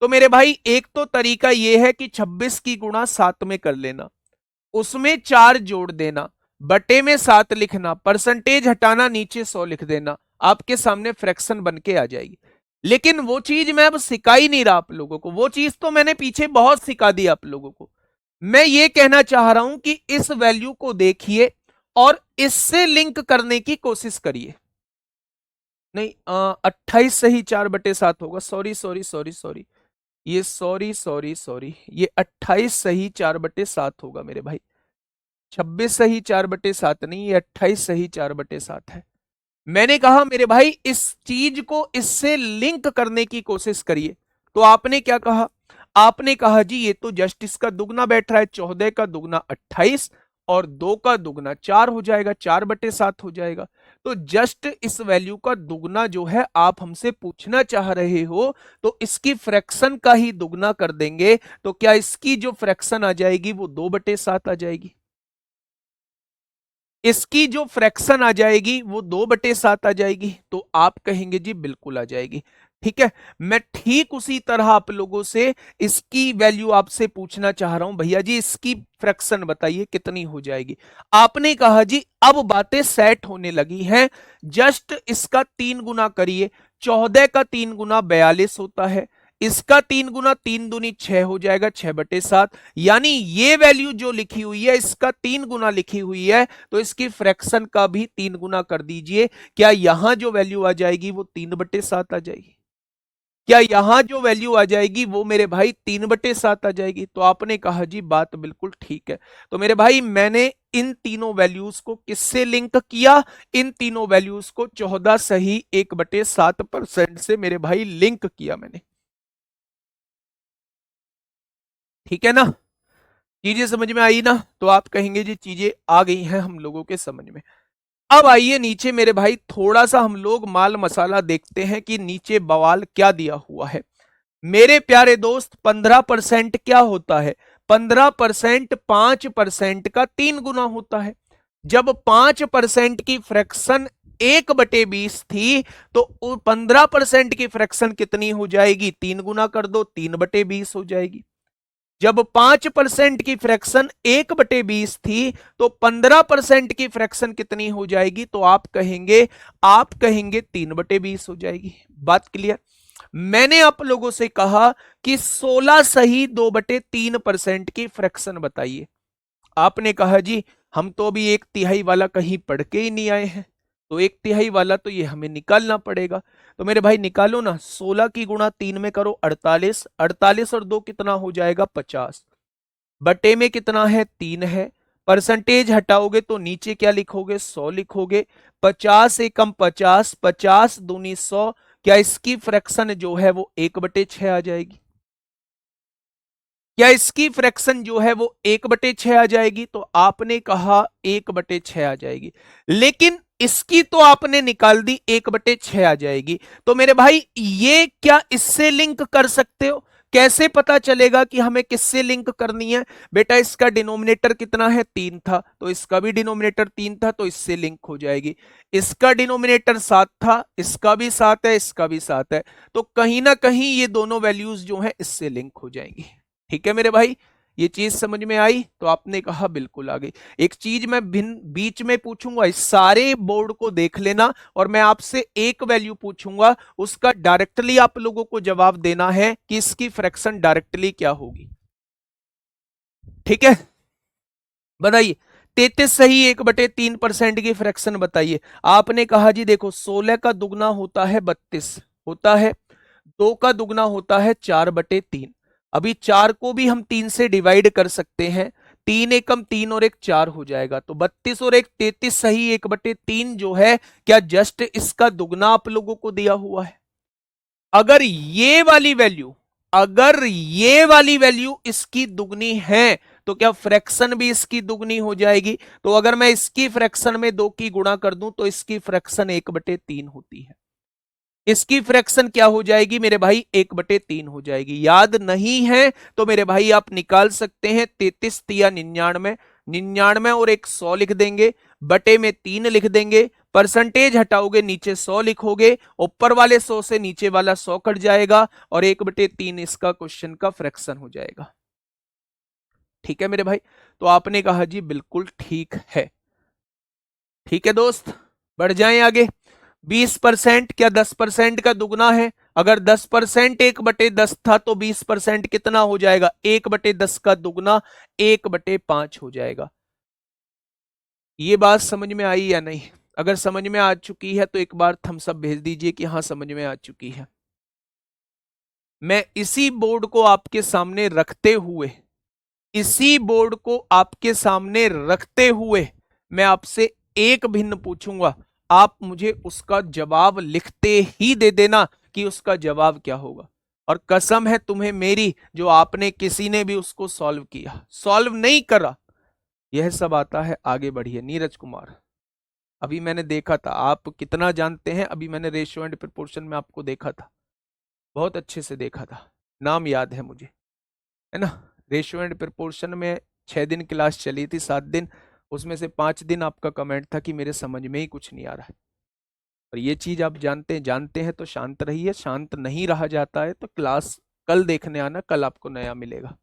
तो मेरे भाई एक तो तरीका यह है कि 26 की गुणा 7 में कर लेना, उसमें 4 जोड़ देना, बटे में 7 लिखना, परसेंटेज हटाना, नीचे 100 लिख देना, आपके सामने फ्रैक्शन बन के आ जाएगी। लेकिन वो चीज मैं अब सिखा ही नहीं रहा आप लोगों को, वो चीज तो मैंने पीछे बहुत सिखा दी आप लोगों को। मैं ये कहना चाह रहा हूं कि इस वैल्यू को देखिए और इससे लिंक करने की कोशिश करिए। नहीं, 28 सही 4/7 होगा। सॉरी सॉरी सॉरी सॉरी, ये सॉरी सॉरी सॉरी, ये 28 सही 4/7 होगा मेरे भाई। 26 सही 4/7 नहीं, ये 28 सही 4/7 है। मैंने कहा मेरे भाई इस चीज को इससे लिंक करने की कोशिश करिए। तो आपने क्या कहा? आपने कहा जी ये तो जस्ट इसका दुगना बैठ रहा है, 14 का दुगना 28 और 2 का दुगना 4 हो जाएगा, 4/7 हो जाएगा। तो जस्ट इस वैल्यू का दुगना जो है आप हमसे पूछना चाह रहे हो, तो इसकी फ्रैक्शन का ही दुगना कर देंगे, तो क्या इसकी जो फ्रैक्शन आ जाएगी वो 2/7 आ जाएगी? इसकी जो फ्रैक्शन आ जाएगी वो 2/7 आ जाएगी। तो आप कहेंगे जी बिल्कुल आ जाएगी। ठीक है, मैं ठीक उसी तरह आप लोगों से इसकी वैल्यू आपसे पूछना चाह रहा हूं, भैया जी इसकी फ्रैक्शन बताइए कितनी हो जाएगी। आपने कहा जी अब बातें सेट होने लगी हैं, जस्ट इसका 3 गुना करिए। 14 का 3 गुना 42 होता है, इसका 3 गुना 3 दूनी 6 हो जाएगा, 6/7। यानी ये वैल्यू जो लिखी हुई है इसका 3 गुना लिखी हुई है, तो इसकी फ्रैक्शन का भी 3 गुना कर दीजिए। क्या यहां जो वैल्यू आ जाएगी वो 3/7 आ जाएगी? क्या यहां जो वैल्यू आ जाएगी वो मेरे भाई 3/7 आ जाएगी? तो आपने कहा जी बात बिल्कुल ठीक है। तो मेरे भाई मैंने इन तीनों वैल्यूज को किससे लिंक किया? इन तीनों वैल्यूज को 14 सही 1/7% से मेरे भाई लिंक किया मैंने। ठीक है ना? चीजें समझ में आई ना? तो आप कहेंगे जी चीजें आ गई हैं हम लोगों के समझ में। अब आइए नीचे मेरे भाई, थोड़ा सा हम लोग माल मसाला देखते हैं कि नीचे बवाल क्या दिया हुआ है। मेरे प्यारे दोस्त 15% क्या होता है? 15% 5% का 3 गुना होता है। जब 5% की फ्रैक्शन 1/20 थी, तो 15% की फ्रैक्शन कितनी हो जाएगी? 3 गुना कर दो, 3/20 हो जाएगी। जब 5% की फ्रैक्शन 1/20 थी, तो 15% की फ्रैक्शन कितनी हो जाएगी? तो आप कहेंगे 3/20 हो जाएगी। बात क्लियर? मैंने आप लोगों से कहा कि 16 सही 2/3% की फ्रैक्शन बताइए। आपने कहा जी हम तो अभी 1/3 वाला कहीं पढ़ के ही नहीं आए हैं, तो 1/3 वाला तो ये हमें निकालना पड़ेगा। तो मेरे भाई निकालो ना, 16 की गुणा 3 में करो 48, 48 और 2 कितना हो जाएगा? 50। बटे में कितना है? 3 है। परसेंटेज हटाओगे तो नीचे क्या लिखोगे? 100 लिखोगे। 50 एकम 50, 50 दूनी 100। क्या इसकी फ्रैक्शन जो है वो 1/6 आ जाएगी? क्या इसकी फ्रैक्शन जो है वो 1/6 आ जाएगी? तो आपने कहा 1/6 आ जाएगी, लेकिन इसकी तो आपने निकाल दी 1/6 आ जाएगी। तो मेरे भाई ये क्या इससे लिंक कर सकते हो? कैसे पता चलेगा कि हमें किससे लिंक करनी है? बेटा इसका डिनोमिनेटर कितना है? 3 था, तो इसका भी डिनोमिनेटर 3 था, तो इससे लिंक हो जाएगी। इसका डिनोमिनेटर 7 था, इसका भी 7 है, इसका भी 7 है, तो कहीं ना कहीं ये दोनों वैल्यूज जो है इससे लिंक हो जाएंगी। ठीक है मेरे भाई, ये चीज समझ में आई? तो आपने कहा बिल्कुल आ गई। एक चीज मैं बीच में पूछूंगा, इस सारे बोर्ड को देख लेना, और मैं आपसे एक वैल्यू पूछूंगा, उसका डायरेक्टली आप लोगों को जवाब देना है कि इसकी फ्रैक्शन डायरेक्टली क्या होगी। ठीक है, बताइए। 33 सही 1/3% की फ्रैक्शन बताइए। आपने कहा जी देखो 16 का दुगना होता है 32 होता है, 2 का दुगना होता है 4/3। अभी 4 को भी हम 3 से डिवाइड कर सकते हैं, 3 एकम 3 और 1 4 हो जाएगा, तो 32 और 1 33 सही 1/3 जो है, क्या जस्ट इसका दुगना आप लोगों को दिया हुआ है? अगर ये वाली वैल्यू, अगर ये वाली वैल्यू इसकी दुगनी है, तो क्या फ्रैक्शन भी इसकी दुगनी हो जाएगी? तो अगर मैं इसकी फ्रैक्शन में 2 की गुणा कर दूं, तो इसकी फ्रैक्शन 1/3 होती है। इसकी फ्रैक्शन क्या हो जाएगी मेरे भाई? 1/3 हो जाएगी। याद नहीं है तो मेरे भाई आप निकाल सकते हैं। 33 तिया 99, 99 और 100 लिख देंगे, बटे में 3 लिख देंगे, परसेंटेज हटाओगे नीचे 100 लिखोगे, ऊपर वाले 100 से नीचे वाला 100 कट जाएगा, और 1/3 इसका क्वेश्चन का फ्रैक्शन हो जाएगा। ठीक है मेरे भाई, तो आपने कहा जी बिल्कुल ठीक है। ठीक है दोस्त, बढ़ जाएं आगे। 20% क्या 10% का दुगना है? अगर 10% 1/10 था, तो 20% कितना हो जाएगा? 1/10 का दुगना 1/5 हो जाएगा। ये बात समझ में आई या नहीं? अगर समझ में आ चुकी है तो एक बार थम्स अप भेज दीजिए कि हाँ समझ में आ चुकी है। मैं इसी बोर्ड को आपके सामने रखते हुए, इसी बोर्ड को आपके सामने रखते हुए मैं आपसे एक भिन्न पूछूंगा, आप मुझे उसका जवाब लिखते ही दे देना कि उसका जवाब क्या होगा। और कसम है तुम्हें मेरी, जो आपने किसी ने भी उसको सॉल्व किया, सॉल्व नहीं करा, यह सब आता है। आगे बढ़िए नीरज कुमार। अभी मैंने देखा था आप कितना जानते हैं, अभी मैंने रेशियो एंड प्रोपोर्शन में आपको देखा था, बहुत अच्छे से देखा था, नाम याद है मुझे, है ना। रेशियो एंड प्रोपोर्शन में 6 दिन क्लास चली थी, 7 दिन, उसमें से 5 दिन आपका कमेंट था कि मेरे समझ में ही कुछ नहीं आ रहा है। और ये चीज आप जानते हैं तो शांत रहिए, शांत नहीं रहा जाता है तो क्लास कल देखने आना, कल आपको नया मिलेगा।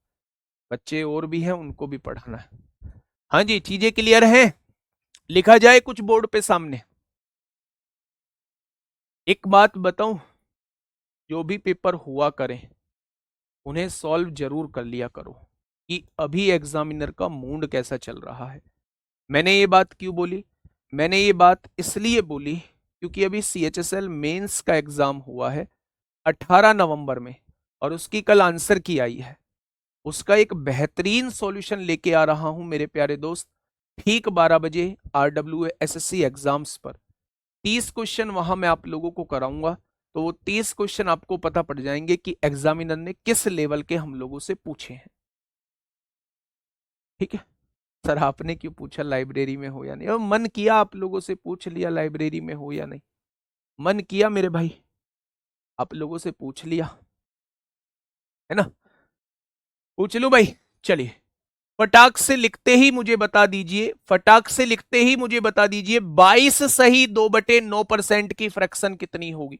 बच्चे और भी हैं, उनको भी पढ़ाना है। हाँ जी, चीजें क्लियर हैं? लिखा जाए कुछ बोर्ड पे सामने। एक बात बताऊं, जो भी पेपर हुआ करें उन्हें सॉल्व जरूर कर लिया करो, कि अभी एग्जामिनर का मूड कैसा चल रहा है। मैंने ये बात क्यों बोली? मैंने ये बात इसलिए बोली क्योंकि अभी CHSL मेंस का एग्जाम हुआ है 18 नवंबर में, और उसकी कल आंसर की आई है। उसका एक बेहतरीन सॉल्यूशन लेके आ रहा हूं मेरे प्यारे दोस्त, ठीक 12 बजे RWSSC एग्जाम्स पर 30 क्वेश्चन वहां मैं आप लोगों को कराऊंगा। तो वो 30 क्वेश्चन आपको पता पड़ जाएंगे कि एग्जामिनर ने किस लेवल के हम लोगों से पूछे हैं। ठीक है सर, आपने क्यों पूछा लाइब्रेरी में हो या नहीं? अब मन किया आप लोगों से पूछ लिया लाइब्रेरी में हो या नहीं, मन किया मेरे भाई, आप लोगों से पूछ लिया, है ना। पूछ लो भाई, चलिए। फटाक से लिखते ही मुझे बता दीजिए, फटाक से लिखते ही मुझे बता दीजिए 22 सही 2/9% की फ्रैक्शन कितनी होगी?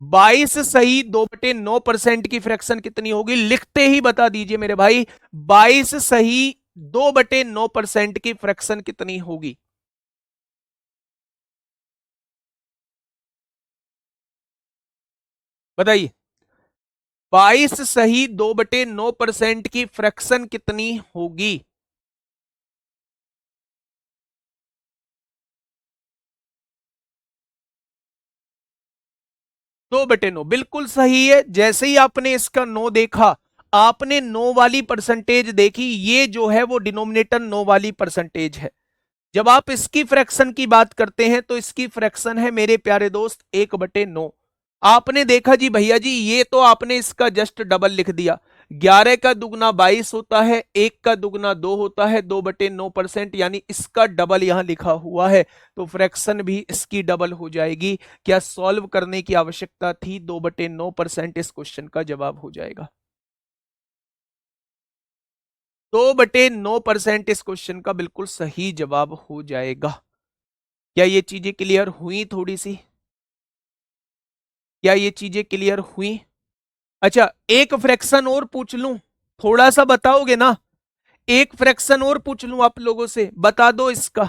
22 सही 2/9% की फ्रैक्शन कितनी होगी? लिखते ही बता दीजिए मेरे भाई, 22 सही 2/9% की फ्रैक्शन कितनी होगी? बताइए, 22 सही 2/9% की फ्रैक्शन कितनी होगी? 2/9 बिल्कुल सही है। जैसे ही आपने इसका नो देखा, आपने नो वाली परसेंटेज देखी, ये जो है वो डिनोमिनेटर नो वाली परसेंटेज है। जब आप इसकी फ्रैक्शन की बात करते हैं तो इसकी फ्रैक्शन है मेरे प्यारे दोस्त 1/9। आपने देखा जी भैया जी, ये तो आपने इसका जस्ट डबल लिख दिया। 11 का दुगना 22 होता है, 1 का दुगना 2 होता है, 2/9%, यानी इसका डबल यहां लिखा हुआ है, तो फ्रैक्शन भी इसकी डबल हो जाएगी। क्या सॉल्व करने की आवश्यकता थी? 2/9% इस क्वेश्चन का जवाब हो जाएगा। 2/9% इस क्वेश्चन का बिल्कुल सही जवाब हो जाएगा। क्या ये चीजें क्लियर हुई थोड़ी सी? क्या ये चीजें क्लियर हुई? अच्छा, एक फ्रैक्शन और पूछ लूं, थोड़ा सा बताओगे ना? एक फ्रैक्शन और पूछ लूं आप लोगों से, बता दो इसका।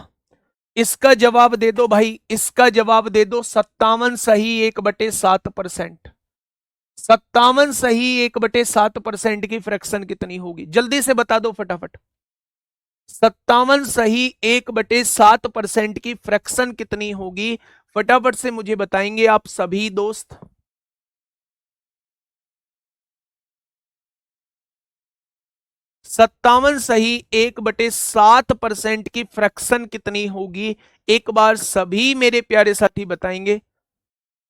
इसका जवाब दे दो भाई, इसका जवाब दे दो। 57 सही 1/7%। 57 सही 1/7% की फ्रैक्शन कितनी होगी? जल्दी से बता दो फटाफट। 57 सही 1/7% की फ्रैक्शन कितनी होगी? फटाफट से मुझे बताएंगे आप सभी दोस्त। 57 सही 1/7% की फ्रैक्शन कितनी होगी? एक बार सभी मेरे प्यारे साथी बताएंगे।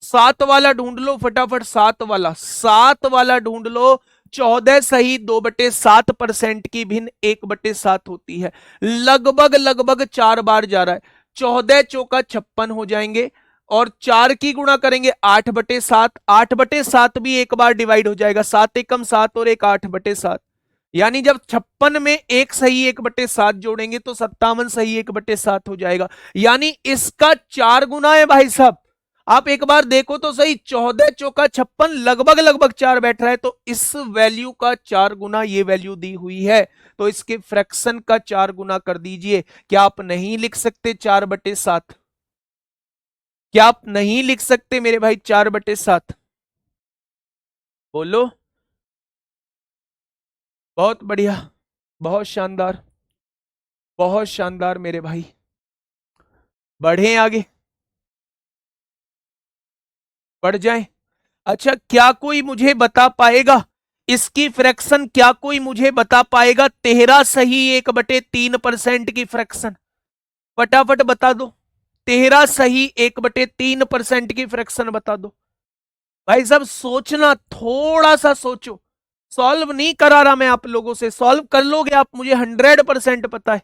सात वाला ढूंढ लो फटाफट, सात वाला, सात वाला ढूंढ लो। 14 सही 2/7% की भिन्न 1/7 होती है। लगभग लगभग 4 बार जा रहा है। 14 चौका 56 हो जाएंगे, और 4 की गुणा करेंगे 8/7। 8/7 भी एक बार डिवाइड हो जाएगा, 7 एकम 7 और एक 8/7। यानी जब 56 में एक सही 1/7 जोड़ेंगे तो 57 सही 1/7 हो जाएगा। यानी इसका 4 गुना है भाई साहब। आप एक बार देखो तो सही, 14 चौका 56 लगभग लगभग 4 बैठ रहा है, तो इस वैल्यू का 4 गुना ये वैल्यू दी हुई है। तो इसके फ्रैक्शन का 4 गुना कर दीजिए। क्या आप नहीं लिख सकते 4/7? क्या आप नहीं लिख सकते मेरे भाई 4/7? बोलो। बहुत बढ़िया, बहुत शानदार, बहुत शानदार मेरे भाई। बढ़े आगे, बढ़ जाए। अच्छा, क्या कोई मुझे बता पाएगा इसकी फ्रैक्शन? क्या कोई मुझे बता पाएगा 13 सही 1/3% की फ्रैक्शन? फटाफट बता दो। 13 सही 1/3% की फ्रैक्शन बता दो। भाई साहब सोचना, थोड़ा सा सोचो। सॉल्व नहीं करा रहा मैं आप लोगों से, सॉल्व कर लोगे आप, मुझे 100% पता है।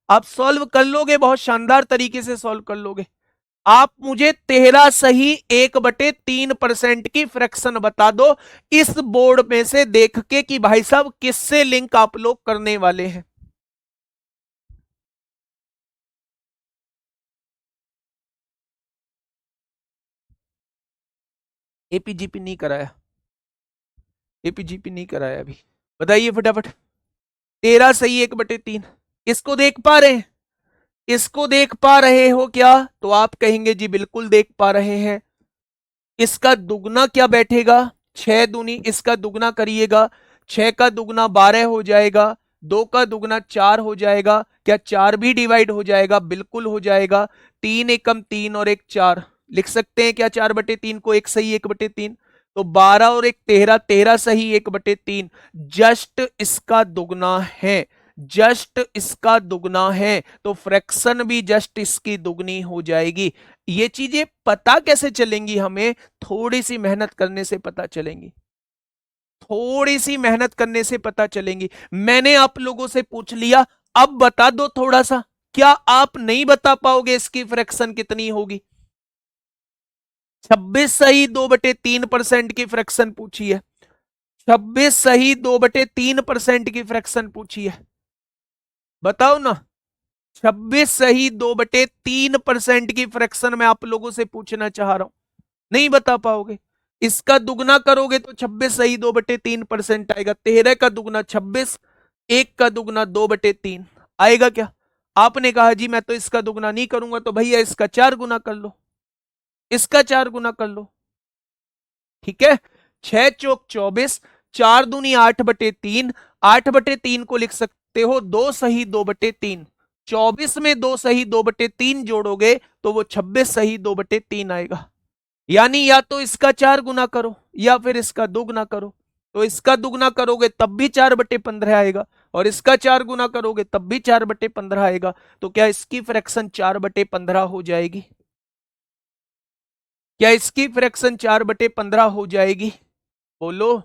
आप सॉल्व कर लोगे, बहुत शानदार तरीके से सॉल्व कर लोगे। आप मुझे 13 सही 1/3% की फ्रैक्शन बता दो इस बोर्ड में से देख के कि भाई साहब किससे लिंक आप लोग करने वाले हैं। एपीजीपी नहीं कराया, एपीजीपी नहीं कराया अभी। बताइए फटाफट। 13 सही 1/3। इसको देख पा रहे हैं? इसको देख पा रहे हो क्या? तो आप कहेंगे जी बिल्कुल देख पा रहे हैं। इसका दुगना क्या बैठेगा? 6 दूनी, इसका दुगना करिएगा, 6 का दुगना 12 हो जाएगा, 2 का दुगना 4 हो जाएगा। क्या 4 भी डिवाइड हो जाएगा? बिल्कुल हो जाएगा। 3 एकम 3 और एक 4, लिख सकते हैं क्या 4/3 को? 1 सही 1/3। तो 12 और एक 13, 13 सही 1/3, जस्ट इसका दुगना है। जस्ट इसका दुगना है, तो फ्रैक्शन भी जस्ट इसकी दुगनी हो जाएगी। ये चीजें पता कैसे चलेंगी हमें? थोड़ी सी मेहनत करने से पता चलेंगी, थोड़ी सी मेहनत करने से पता चलेंगी। मैंने आप लोगों से पूछ लिया, अब बता दो थोड़ा सा। क्या आप नहीं बता पाओगे इसकी फ्रैक्शन कितनी होगी? 26 सही 2/3% की फ्रैक्शन पूछी है। 26 सही 2/3% की फ्रैक्शन पूछी है। बताओ ना। 26 सही 2/3% की फ्रैक्शन में आप लोगों से पूछना चाह रहा हूं, नहीं बता पाओगे। इसका दुगना करोगे तो 26 सही 2/3% आएगा। 13 का दुगना 26, 1 का दुगना 2/3 आएगा क्या? आपने कहा जी मैं तो इसका दुगना नहीं करूंगा, तो भैया इसका 4 गुना कर लो, इसका 4 गुना कर लो। ठीक है, 6 चौक 24, 4 दूनी 8/3, 8/3 को लिख सकते हो 2 सही 2/3। 24 में 2 सही 2/3 जोड़ोगे तो वो 26 सही 2/3 आएगा। यानी या तो इसका 4 गुना करो या फिर इसका दुगना करो। तो इसका दुगना करोगे तब भी 4/15 आएगा, और इसका 4 गुना करोगे तब भी 4/15 आएगा। तो क्या इसकी फ्रैक्शन 4/15 हो जाएगी? क्या इसकी फ्रैक्शन 4/15 हो जाएगी? बोलो,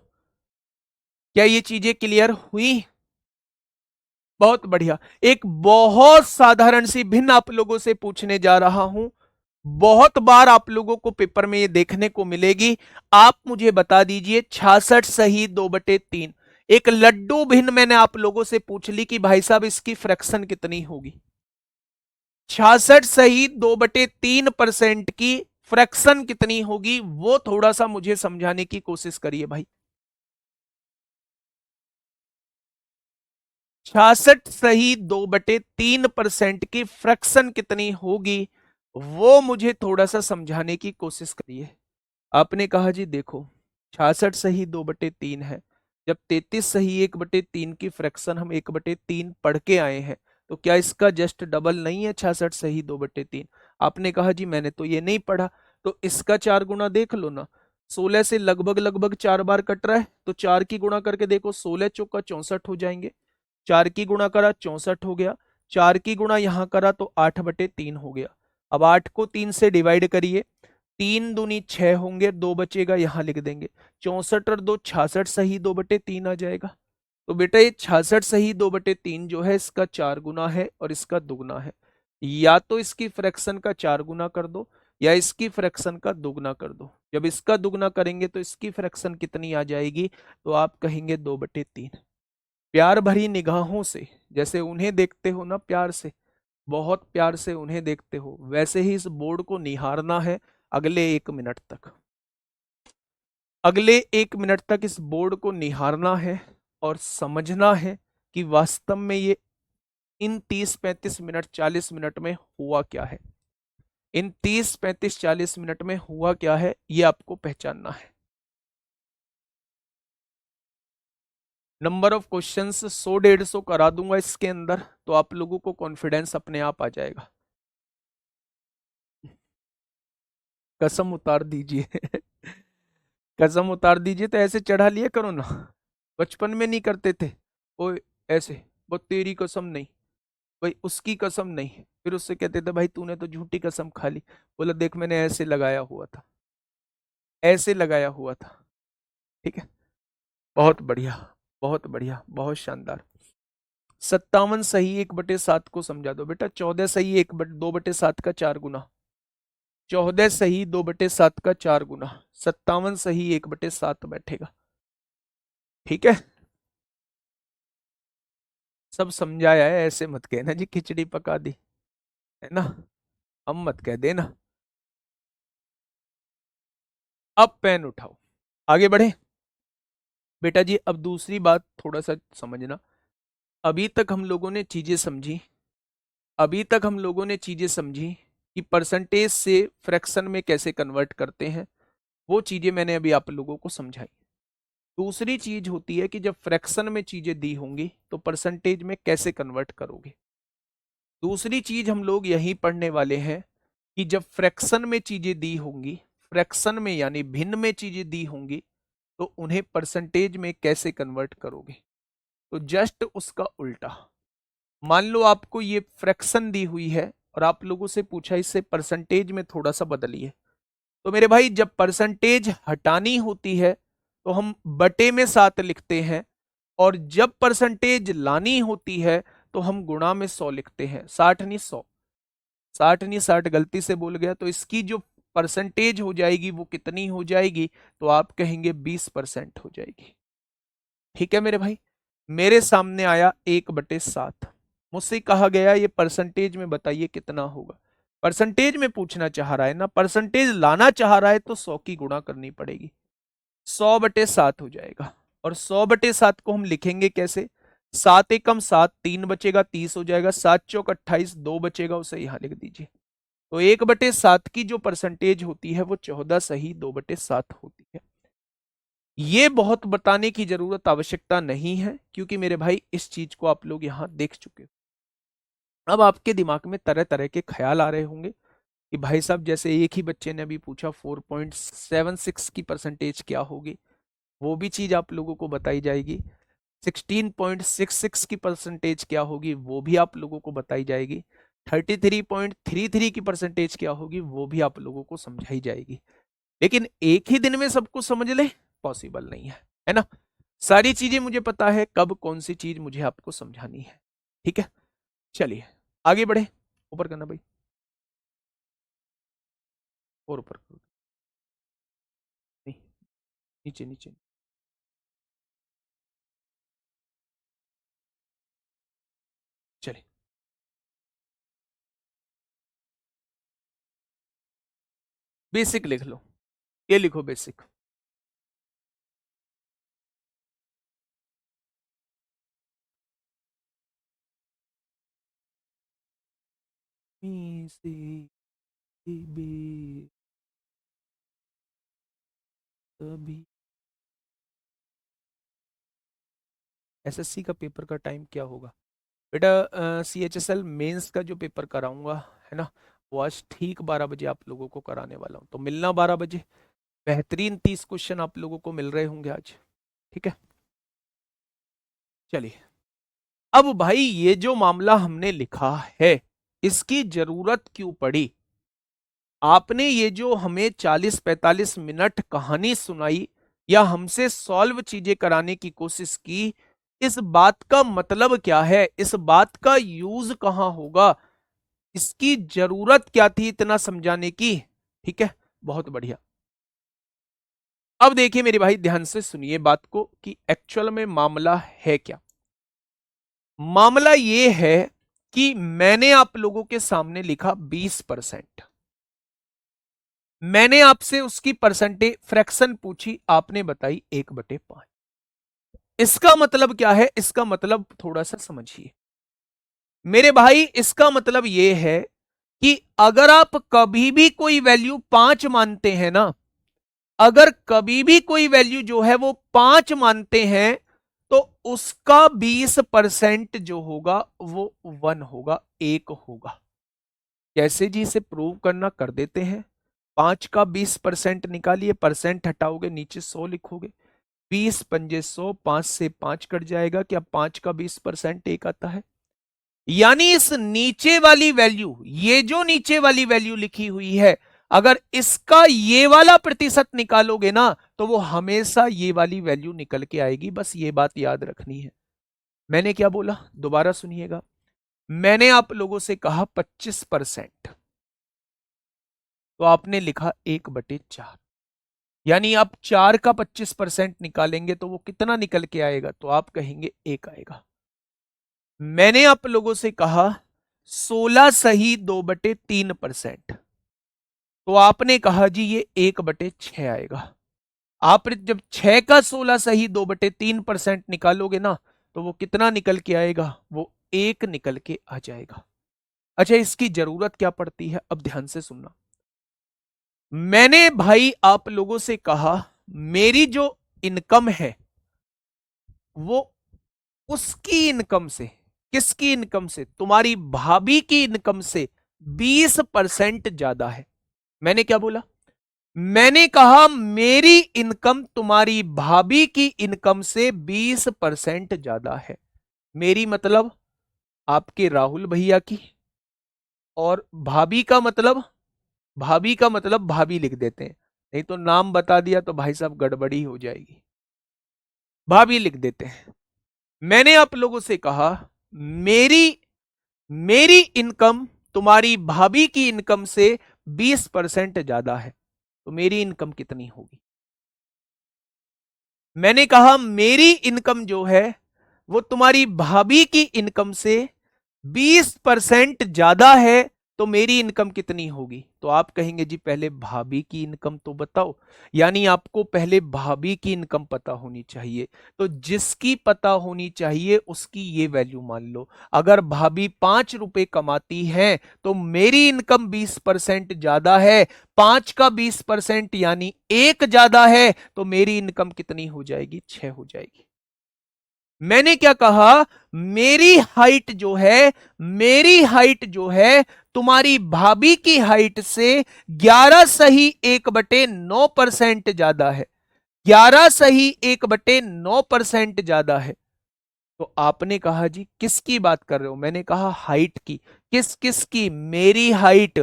क्या ये चीजें क्लियर हुई? बहुत बढ़िया। एक बहुत साधारण सी भिन्न आप लोगों से पूछने जा रहा हूं, बहुत बार आप लोगों को पेपर में ये देखने को मिलेगी। आप मुझे बता दीजिए 66 सही 2/3। एक लड्डू भिन्न मैंने आप लोगों से पूछ ली कि भाई साहब इसकी फ्रैक्शन कितनी होगी। 66 सही 2/3% की फ्रैक्शन कितनी होगी, वो थोड़ा सा मुझे समझाने की कोशिश करिए भाई। 66 सही 2/3% की फ्रैक्शन कितनी होगी, वो मुझे थोड़ा सा समझाने की कोशिश करिए। आपने कहा जी देखो 66 सही 2/3 है, जब 33 सही 1/3 की फ्रैक्शन हम 1/3 पढ़ के आए हैं, तो क्या इसका जस्ट डबल नहीं है 66 सही 2/3? आपने कहा जी मैंने तो ये नहीं पढ़ा, तो इसका 4 गुना देख लो ना। 16 से लगभग लगभग 4 बार कट रहा है, तो 4 की गुणा करके देखो, 16 चौका 64 हो जाएंगे। 4 की गुणा करा 64 हो गया, 4 की गुणा यहां करा तो 8/3 हो गया। अब 8 को 3 से डिवाइड करिए, 3 दूनी 6 होंगे, 2 बचेगा यहां लिख देंगे। 64 और 2 66 सही 2/3 आ जाएगा। तो बेटा ये 66 सही 2/3 जो है इसका 4 गुना है और इसका दुगना है। या तो इसकी फ्रैक्शन का 4 गुना कर दो या इसकी फ्रैक्शन का दुगना कर दो। जब इसका दुगना करेंगे तो इसकी फ्रैक्शन कितनी आ जाएगी, तो आप कहेंगे 2/3। प्यार भरी निगाहों से जैसे उन्हें देखते हो ना, प्यार से, बहुत प्यार से उन्हें देखते हो, वैसे ही इस बोर्ड को निहारना है अगले 1 मिनट तक। अगले 1 मिनट तक इस बोर्ड को निहारना है और समझना है कि वास्तव में ये इन 30 35 मिनट 40 मिनट में हुआ क्या है। इन 30 35 40 मिनट में हुआ क्या है, ये आपको पहचानना है। नंबर ऑफ क्वेश्चंस 100 150 करा दूंगा इसके अंदर, तो आप लोगों को कॉन्फिडेंस अपने आप आ जाएगा। कसम उतार दीजिए कसम उतार दीजिए, तो ऐसे चढ़ा लिया करो ना, बचपन में नहीं करते थे? ओए ऐसे, वो तेरी कसम नहीं, भाई उसकी कसम नहीं, फिर उससे कहते थे भाई तूने तो झूठी कसम खा ली। बोला देख मैंने ऐसे लगाया हुआ था, ऐसे लगाया हुआ था। ठीक है, बहुत बढ़िया, बहुत बढ़िया, बहुत शानदार। 57 सही 1/7 को समझा दो बेटा। 14 सही 2/7 का 4 गुना। 14 सही 2/7 का 4 गुना, 57 सही 1/7 बैठेगा। ठीक है, सब समझाया है, ऐसे मत कहना जी खिचड़ी पका दी, है ना, हम मत कह देना। अब पेन उठाओ, आगे बढ़े। बेटा जी अब दूसरी बात थोड़ा सा समझना। अभी तक हम लोगों ने चीजें समझी, अभी तक हम लोगों ने चीजें समझी कि परसेंटेज से फ्रैक्शन में कैसे कन्वर्ट करते हैं, वो चीजें मैंने अभी आप लोगों को समझाई। दूसरी चीज होती है कि जब फ्रैक्शन में चीजें दी होंगी तो परसेंटेज में कैसे कन्वर्ट करोगे। दूसरी चीज हम लोग यही पढ़ने वाले हैं कि जब फ्रैक्शन में चीजें दी होंगी, फ्रैक्शन में यानी भिन्न में चीजें दी होंगी, तो उन्हें परसेंटेज में कैसे कन्वर्ट करोगे। तो जस्ट उसका उल्टा, मान लो आपको ये फ्रैक्शन दी हुई है और आप लोगों से पूछा इससे परसेंटेज में थोड़ा सा बदलिए। तो मेरे भाई जब परसेंटेज हटानी होती है तो हम बटे में 7 लिखते हैं, और जब परसेंटेज लानी होती है तो हम गुणा में 100 लिखते हैं। 60 नहीं 100, 60 नहीं 60, गलती से बोल गया। तो इसकी जो परसेंटेज हो जाएगी वो कितनी हो जाएगी, तो आप कहेंगे 20% हो जाएगी। ठीक है मेरे भाई, मेरे सामने आया 1/7, मुझसे कहा गया ये परसेंटेज में बताइए कितना होगा। परसेंटेज में पूछना चाह रहा है ना, परसेंटेज लाना चाह रहा है तो 100 की गुणा करनी पड़ेगी। 100/7 हो जाएगा। और 100/7 को हम लिखेंगे कैसे? 7 एकम 7, 3 बचेगा 30 हो जाएगा, 7 चौक 28, 2 बचेगा उसे यहां लिख दीजिए। तो 1/7 की जो परसेंटेज होती है वो 14 सही 2/7 होती है। ये बहुत बताने की जरूरत आवश्यकता नहीं है, क्योंकि मेरे भाई इस चीज को आप लोग यहां देख चुके हो। अब आपके दिमाग में तरह तरह के ख्याल आ रहे होंगे कि भाई साहब, जैसे एक ही बच्चे ने अभी पूछा 4.76 की परसेंटेज क्या होगी, वो भी चीज आप लोगों को बताई जाएगी। 16.66 की परसेंटेज क्या होगी, वो भी आप लोगों को बताई जाएगी। 33.33 की परसेंटेज क्या होगी, वो भी आप लोगों को समझाई जाएगी। लेकिन एक ही दिन में सब कुछ समझ ले, पॉसिबल नहीं है ना। सारी चीजें मुझे पता है कब कौन सी चीज मुझे आपको समझानी है। ठीक है, चलिए आगे बढ़े। ऊपर करना भाई, और ऊपर करो। नहीं, नीचे नीचे। चलिए, बेसिक लिख लो, ये लिखो बेसिक। मी सी बी तभी। एसएससी का पेपर का टाइम क्या होगा बेटा? CHSL मेंस का जो पेपर कराऊंगा, है ना, वो आज ठीक 12 बजे आप लोगों को कराने वाला हूं, तो मिलना 12 बजे। बेहतरीन 30 क्वेश्चन आप लोगों को मिल रहे होंगे आज। ठीक है, चलिए। अब भाई ये जो मामला हमने लिखा है, इसकी जरूरत क्यों पड़ी? आपने ये जो हमें 40-45 मिनट कहानी सुनाई या हमसे सॉल्व चीजें कराने की कोशिश की, इस बात का मतलब क्या है? इस बात का यूज कहां होगा? इसकी जरूरत क्या थी इतना समझाने की? ठीक है, बहुत बढ़िया। अब देखिए मेरे भाई, ध्यान से सुनिए बात को कि एक्चुअल में मामला है क्या। मामला ये है कि मैंने आप लोगों के सामने लिखा 20%। मैंने आपसे उसकी परसेंटेज फ्रैक्शन पूछी, आपने बताई 1/5। इसका मतलब क्या है? इसका मतलब थोड़ा सा समझिए मेरे भाई। इसका मतलब यह है कि अगर आप कभी भी कोई वैल्यू 5 मानते हैं ना, अगर कभी भी कोई वैल्यू जो है वो 5 मानते हैं, तो उसका 20% जो होगा वो 1 होगा, 1 होगा। कैसे जी? इसे प्रूव करना कर देते हैं। 5 का 20% निकालिए, परसेंट हटाओगे, नीचे 100 लिखोगे। 20×5 100, 5 से 5 कट जाएगा। क्या 5 का 20% 1 आता है? यानी इस नीचे वाली वैल्यू, ये जो नीचे वाली वैल्यू लिखी हुई है, अगर इसका ये वाला प्रतिशत निकालोगे ना, तो वो हमेशा ये वाली वैल्यू निकल के आएगी। बस ये बात याद रखनी है। मैंने क्या बोला दोबारा सुनिएगा। मैंने आप लोगों से कहा 25%, तो आपने लिखा 1/4। यानी आप 4 का 25% निकालेंगे तो वो कितना निकल के आएगा? तो आप कहेंगे 1 आएगा। मैंने आप लोगों से कहा 16 सही 2/3%, तो आपने कहा जी ये 1/6 आएगा। आप जब 6 का 16 सही 2/3% निकालोगे ना, तो वो कितना निकल के आएगा? वो 1 निकल के आ जाएगा। अच्छा, इसकी जरूरत क्या पड़ती है? अब ध्यान से सुनना। मैंने भाई आप लोगों से कहा मेरी जो इनकम है वो उसकी इनकम से, किसकी इनकम से? तुम्हारी भाभी की इनकम से 20% ज्यादा है। मैंने क्या बोला? मैंने कहा मेरी इनकम तुम्हारी भाभी की इनकम से 20% ज्यादा है। मेरी मतलब आपके राहुल भैया की, और भाभी का मतलब, भाभी का मतलब भाभी लिख देते हैं, नहीं तो नाम बता दिया तो भाई साहब गड़बड़ी हो जाएगी। भाभी लिख देते हैं। मैंने आप लोगों से कहा मेरी मेरी इनकम तुम्हारी भाभी की इनकम से 20% ज्यादा है, तो मेरी इनकम कितनी होगी? मैंने कहा मेरी इनकम जो है वो तुम्हारी भाभी की इनकम से 20% ज्यादा है तो मेरी इनकम कितनी होगी? तो आप कहेंगे जी पहले भाभी की इनकम तो बताओ, यानी आपको पहले भाभी की इनकम पता होनी चाहिए। तो जिसकी पता होनी चाहिए उसकी ये वैल्यू मान लो। अगर भाभी 5 रुपए कमाती है तो मेरी इनकम 20% ज्यादा है, 5 का 20% यानी 1 ज्यादा है, तो मेरी इनकम कितनी हो जाएगी? 6 हो जाएगी। मैंने क्या कहा? मेरी हाइट जो है तुम्हारी भाभी की हाइट से 11 सही 1/9% ज्यादा है। 11 सही 1/9% ज्यादा है। तो आपने कहा जी किसकी बात कर रहे हो? मैंने कहा हाइट की। किस किस की? मेरी हाइट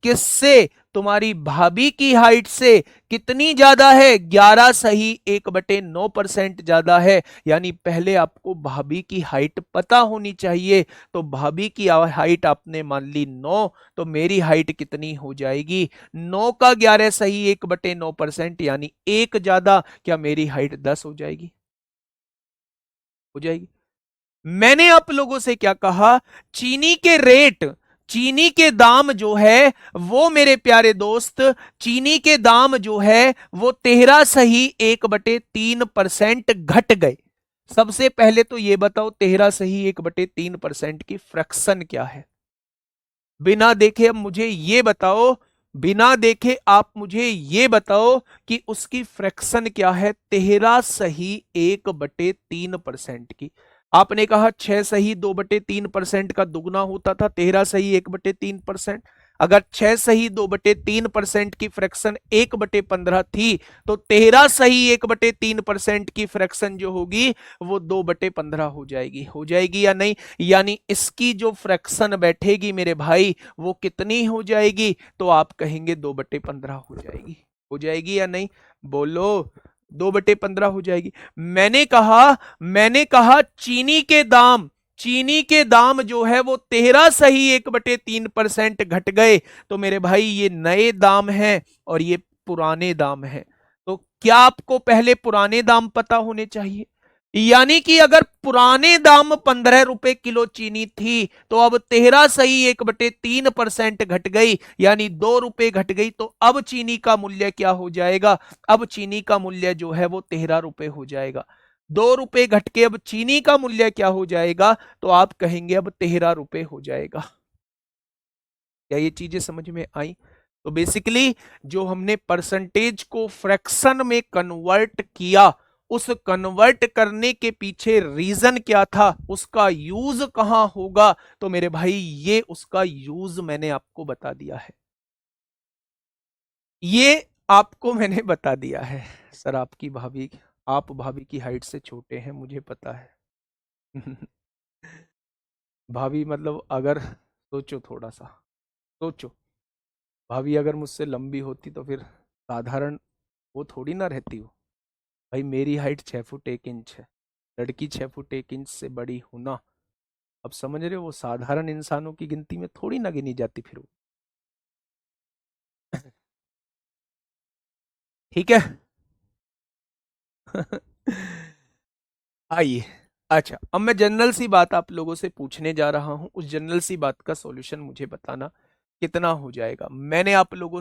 किससे? तुम्हारी भाभी की हाइट से कितनी ज्यादा है? 11 सही 1/9% ज्यादा है। यानी पहले आपको भाभी की हाइट पता होनी चाहिए। तो भाभी की हाइट आपने मान ली 9, तो मेरी हाइट कितनी हो जाएगी? 9 का 11 सही 1/9% यानी 1 ज्यादा। क्या मेरी हाइट 10 हो जाएगी? हो जाएगी। मैंने आप लोगों से क्या कहा? चीनी के रेट, चीनी के दाम जो है वो मेरे प्यारे दोस्त, चीनी के दाम जो है वो 13 सही 1/3% घट गए। सबसे पहले तो ये बताओ 13 सही 1/3% की फ्रैक्शन क्या है? बिना देखे अब मुझे ये बताओ, बिना देखे आप मुझे ये बताओ कि उसकी फ्रैक्शन क्या है 13 सही 1/3% की। आपने कहा 6 सही 2/3% का दुगना होता था 13 सही 1/3%। अगर 6 सही 2/3% की फ्रैक्शन 1/15 थी, तो 13 सही 1/3% की फ्रैक्शन जो होगी वो 2/15 हो जाएगी। हो जाएगी या नहीं? यानी इसकी जो फ्रैक्शन बैठेगी मेरे भाई वो कितनी हो जाएगी? तो आप कहेंगे 2/15 हो जाएगी। हो जाएगी या नहीं? बोलो। 2/15 हो जाएगी। मैंने कहा चीनी के दाम, चीनी के दाम जो है वो 13 सही 1/3% घट गए। तो मेरे भाई ये नए दाम हैं और ये पुराने दाम हैं। तो क्या आपको पहले पुराने दाम पता होने चाहिए? यानी कि अगर पुराने दाम 15 रुपए किलो चीनी थी, तो अब 13 सही 1/3% घट गई, यानी 2 रुपए घट गई। तो अब चीनी का मूल्य क्या हो जाएगा? अब चीनी का मूल्य जो है वो 13 रुपए हो जाएगा। 2 रुपए घट के अब चीनी का मूल्य क्या हो जाएगा? तो आप कहेंगे अब 13 रुपए हो जाएगा। क्या ये चीजें समझ में आई? तो बेसिकली जो हमने परसेंटेज को फ्रैक्शन में कन्वर्ट किया, उस कन्वर्ट करने के पीछे रीजन क्या था, उसका यूज कहां होगा, तो मेरे भाई ये उसका यूज मैंने आपको बता दिया है। ये आपको मैंने बता दिया है। सर आपकी भाभी, आप भाभी की हाइट से छोटे हैं मुझे पता है। भाभी मतलब अगर सोचो, थोड़ा सा सोचो, भाभी अगर मुझसे लंबी होती तो फिर साधारण वो थोड़ी ना रहती हो। भाई मेरी हाइट 6 फुट 1 इंच है, लड़की 6 फुट 1 इंच से बड़ी होना, अब समझ रहे हो, वो साधारण इंसानों की गिनती में थोड़ी ना गिनी जाती फिर वो। ठीक है। आइए। अच्छा, अब मैं जनरल सी बात आप लोगों से पूछने जा रहा हूं, उस जनरल सी बात का सॉल्यूशन मुझे बताना कितना हो जाएगा। मैंने आप लोगों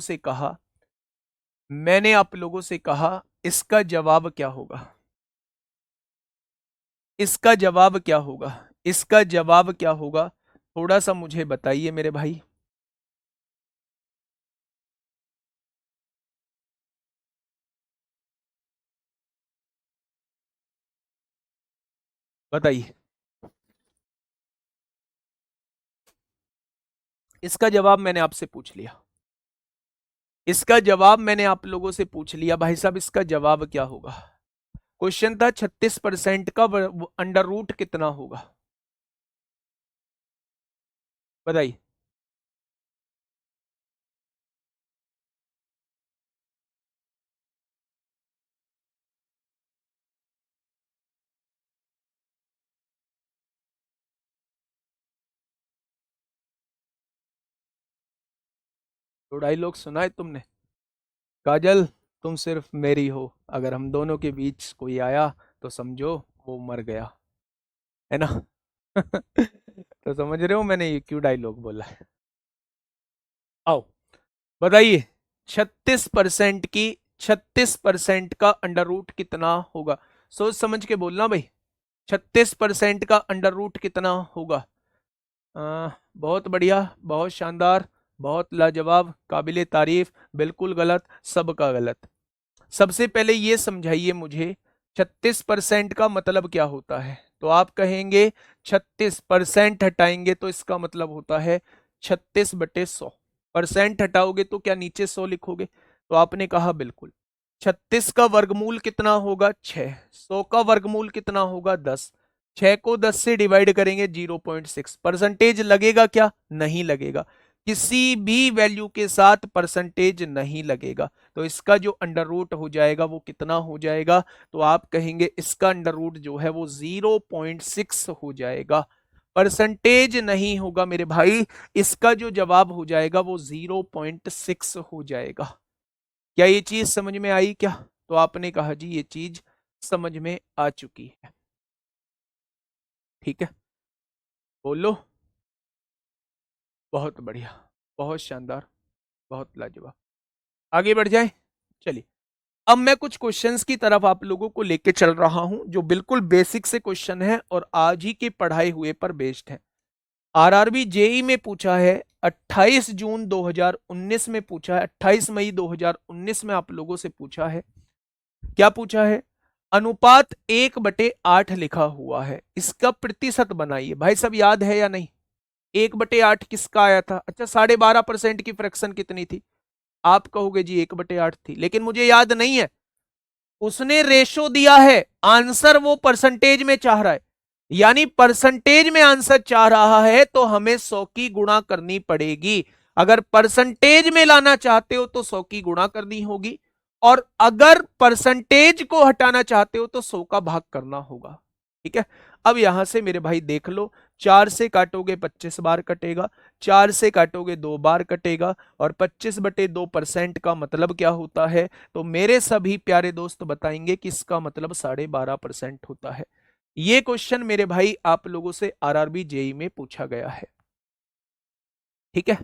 से कहा इसका जवाब क्या होगा? इसका जवाब क्या होगा? इसका जवाब क्या होगा? थोड़ा सा मुझे बताइए मेरे भाई। बताइए। इसका जवाब मैंने आपसे पूछ लिया। इसका जवाब मैंने आप लोगों से पूछ लिया भाई साहब, इसका जवाब क्या होगा? क्वेश्चन था 36% का अंडर रूट कितना होगा? बताइए। तो डायलॉग सुना है तुमने? काजल, तुम सिर्फ मेरी हो, अगर हम दोनों के बीच कोई आया तो समझो वो मर गया। है ना? तो समझ रहे हो मैंने ये क्यों डायलॉग बोला है। आओ बताइए, 36% की 36% का अंडर रूट कितना होगा? सोच समझ के बोलना भाई। 36% का अंडर रूट कितना होगा? बहुत बढ़िया, बहुत शानदार, बहुत लाजवाब, काबिले तारीफ, बिल्कुल गलत, सबका गलत। सबसे पहले ये समझाइए मुझे 36% का मतलब क्या होता है? तो आप कहेंगे 36% हटाएंगे तो इसका मतलब होता है 36/100। परसेंट हटाओगे तो क्या नीचे 100 लिखोगे? तो आपने कहा बिल्कुल। 36 का वर्गमूल कितना होगा? 6। 100 का वर्गमूल कितना होगा? 10। 6 को 10 से डिवाइड करेंगे 0.6। परसेंटेज लगेगा क्या? नहीं लगेगा। किसी भी वैल्यू के साथ परसेंटेज नहीं लगेगा। तो इसका जो अंडर रूट हो जाएगा वो कितना हो जाएगा? तो आप कहेंगे इसका अंडर रूट जो है वो 0.6 हो जाएगा। परसेंटेज नहीं होगा मेरे भाई। इसका जो जवाब हो जाएगा वो 0.6 हो जाएगा। क्या ये चीज समझ में आई क्या? तो आपने कहा जी ये चीज समझ में आ चुकी है। ठीक है, बोलो। बहुत बढ़िया, बहुत शानदार, बहुत लाजवाब। आगे बढ़ जाए, चलिए। अब मैं कुछ क्वेश्चंस की तरफ आप लोगों को लेके चल रहा हूं जो बिल्कुल बेसिक से क्वेश्चन है और आज ही के पढ़ाए हुए पर बेस्ड है। आरआरबी जेई में पूछा है, 28 जून 2019 में पूछा है, 28 मई 2019 में आप लोगों से पूछा है। क्या पूछा है? अनुपात 1/8 लिखा हुआ है, इसका प्रतिशत बनाइए। भाई सब याद है या नहीं? 1/8 किसका आया था? अच्छा, 12.5% की फ्रैक्शन कितनी थी? आप कहोगे जी 1/8 थी, लेकिन मुझे याद नहीं है। उसने रेशो दिया है, आंसर वो परसेंटेज में चाह रहा है। यानी परसेंटेज में आंसर चाह रहा है तो हमें 100 की गुणा करनी पड़ेगी। अगर परसेंटेज में लाना चाहते हो तो 100 की गुणा करनी होगी, और अगर परसेंटेज को हटाना चाहते हो तो 100 का भाग करना होगा। ठीक है, अब यहां से मेरे भाई देख लो, 4 से काटोगे 25 बार कटेगा, 4 से काटोगे 2 बार कटेगा, और 25/2% का मतलब क्या होता है? तो मेरे सभी प्यारे दोस्त बताएंगे कि इसका मतलब 12.5% होता है। ये क्वेश्चन मेरे भाई आप लोगों से आरआरबी जेई में पूछा गया है। ठीक है,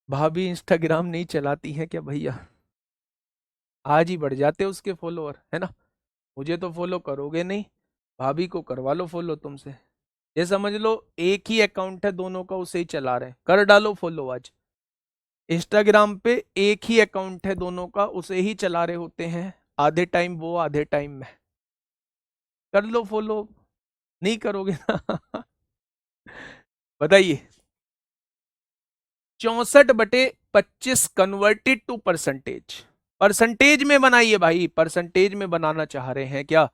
भाभी इंस्टाग्राम नहीं चलाती है क्या भैया? आज ही बढ़ जाते उसके फॉलोअर, है ना। मुझे तो फॉलो करोगे नहीं, भाभी को करवा लो फॉलो तुमसे। ये समझ लो एक ही अकाउंट है दोनों का, उसे ही चला रहे हैं, कर डालो फॉलो आज। इंस्टाग्राम पे एक ही अकाउंट है दोनों का, उसे ही चला रहे होते हैं, आधे टाइम वो आधे टाइम मैं। कर लो फॉलो, नहीं करोगे ना? बताइए, 64/25 कन्वर्टेड टू परसेंटेज। परसेंटेज में बनाइए भाई, परसेंटेज में बनाना चाह रहे हैं क्या?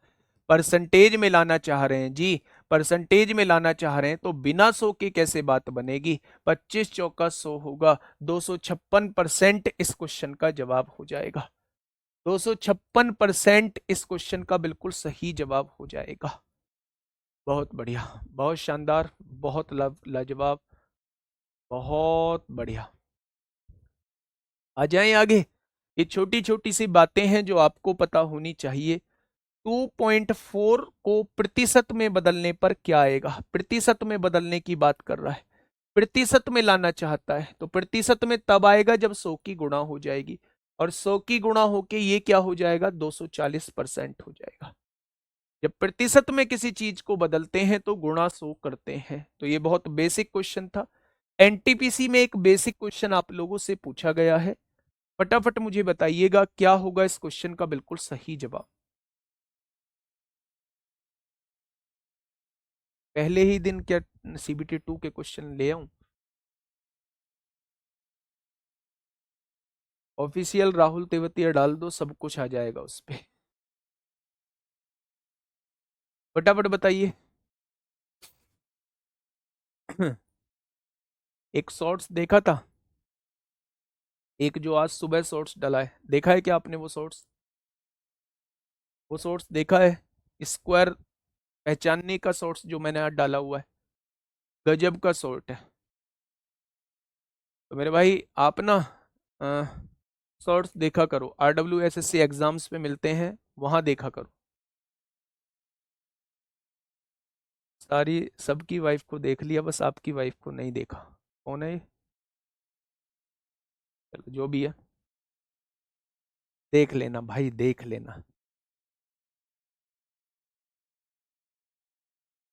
परसेंटेज में लाना चाह रहे हैं जी, परसेंटेज में लाना चाह रहे हैं तो बिना 100 के कैसे बात बनेगी? 25 चौका 100 होगा, 256% इस क्वेश्चन का जवाब हो जाएगा। 256% इस क्वेश्चन का बिल्कुल सही जवाब हो जाएगा। बहुत बढ़िया, बहुत शानदार, बहुत लाजवाब, बहुत बढ़िया। आ जाएं आगे। ये छोटी छोटी सी बातें हैं जो आपको पता होनी चाहिए। 2.4 को प्रतिशत में बदलने पर क्या आएगा? प्रतिशत में बदलने की बात कर रहा है, प्रतिशत में लाना चाहता है, तो प्रतिशत में तब आएगा जब 100 की गुणा हो जाएगी, और 100 की गुणा होके ये क्या हो जाएगा? 240% हो जाएगा। जब प्रतिशत में किसी चीज को बदलते हैं तो गुणा 100 करते हैं। तो ये बहुत बेसिक क्वेश्चन था। एनटीपीसी में एक बेसिक क्वेश्चन आप लोगों से पूछा गया है, फटाफट मुझे बताइएगा क्या होगा इस क्वेश्चन का बिल्कुल सही जवाब। पहले ही दिन क्या सीबीटी 2 के क्वेश्चन ले आऊं? ऑफिशियल राहुल तेवतिया डाल दो, सब कुछ आ जाएगा उस पे। फटाफट बताइए। एक शॉर्ट्स देखा था, एक जो आज सुबह शॉर्ट्स डला है, देखा है क्या आपने वो शॉर्ट्स? वो शॉर्ट्स देखा है? स्क्वायर पहचानने का शॉर्ट्स जो मैंने आज डाला हुआ है, गजब का शॉर्ट है। तो मेरे भाई आप ना शॉर्ट्स देखा करो, RWSSC एग्जाम्स पे मिलते हैं, वहां देखा करो। सारी सबकी वाइफ को देख लिया, बस आपकी वाइफ को नहीं देखा। कौन है ये? चलो जो भी है, देख लेना भाई, देख लेना।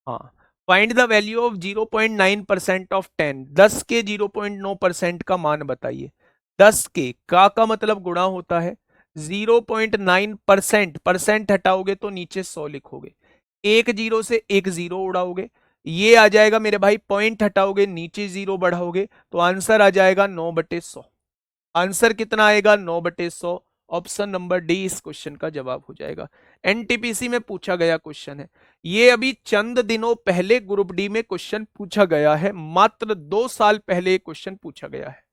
हाँ, find the value of 0.9% of 10। 10 के 0.9% का मान बताइए। 10 के का मतलब गुणा होता है 0.9%। परसेंट हटाओगे तो नीचे 100 लिखोगे। एक जीरो से एक जीरो उड़ाओगे, ये आ जाएगा मेरे भाई। पॉइंट हटाओगे, नीचे जीरो बढ़ाओगे, तो आंसर आ जाएगा 9/100। आंसर कितना आएगा? 9/100। ऑप्शन नंबर डी इस क्वेश्चन का जवाब हो जाएगा। एनटीपीसी में पूछा गया क्वेश्चन है ये। अभी चंद दिनों पहले ग्रुप डी में क्वेश्चन पूछा गया है, मात्र 2 साल पहले क्वेश्चन पूछा गया है।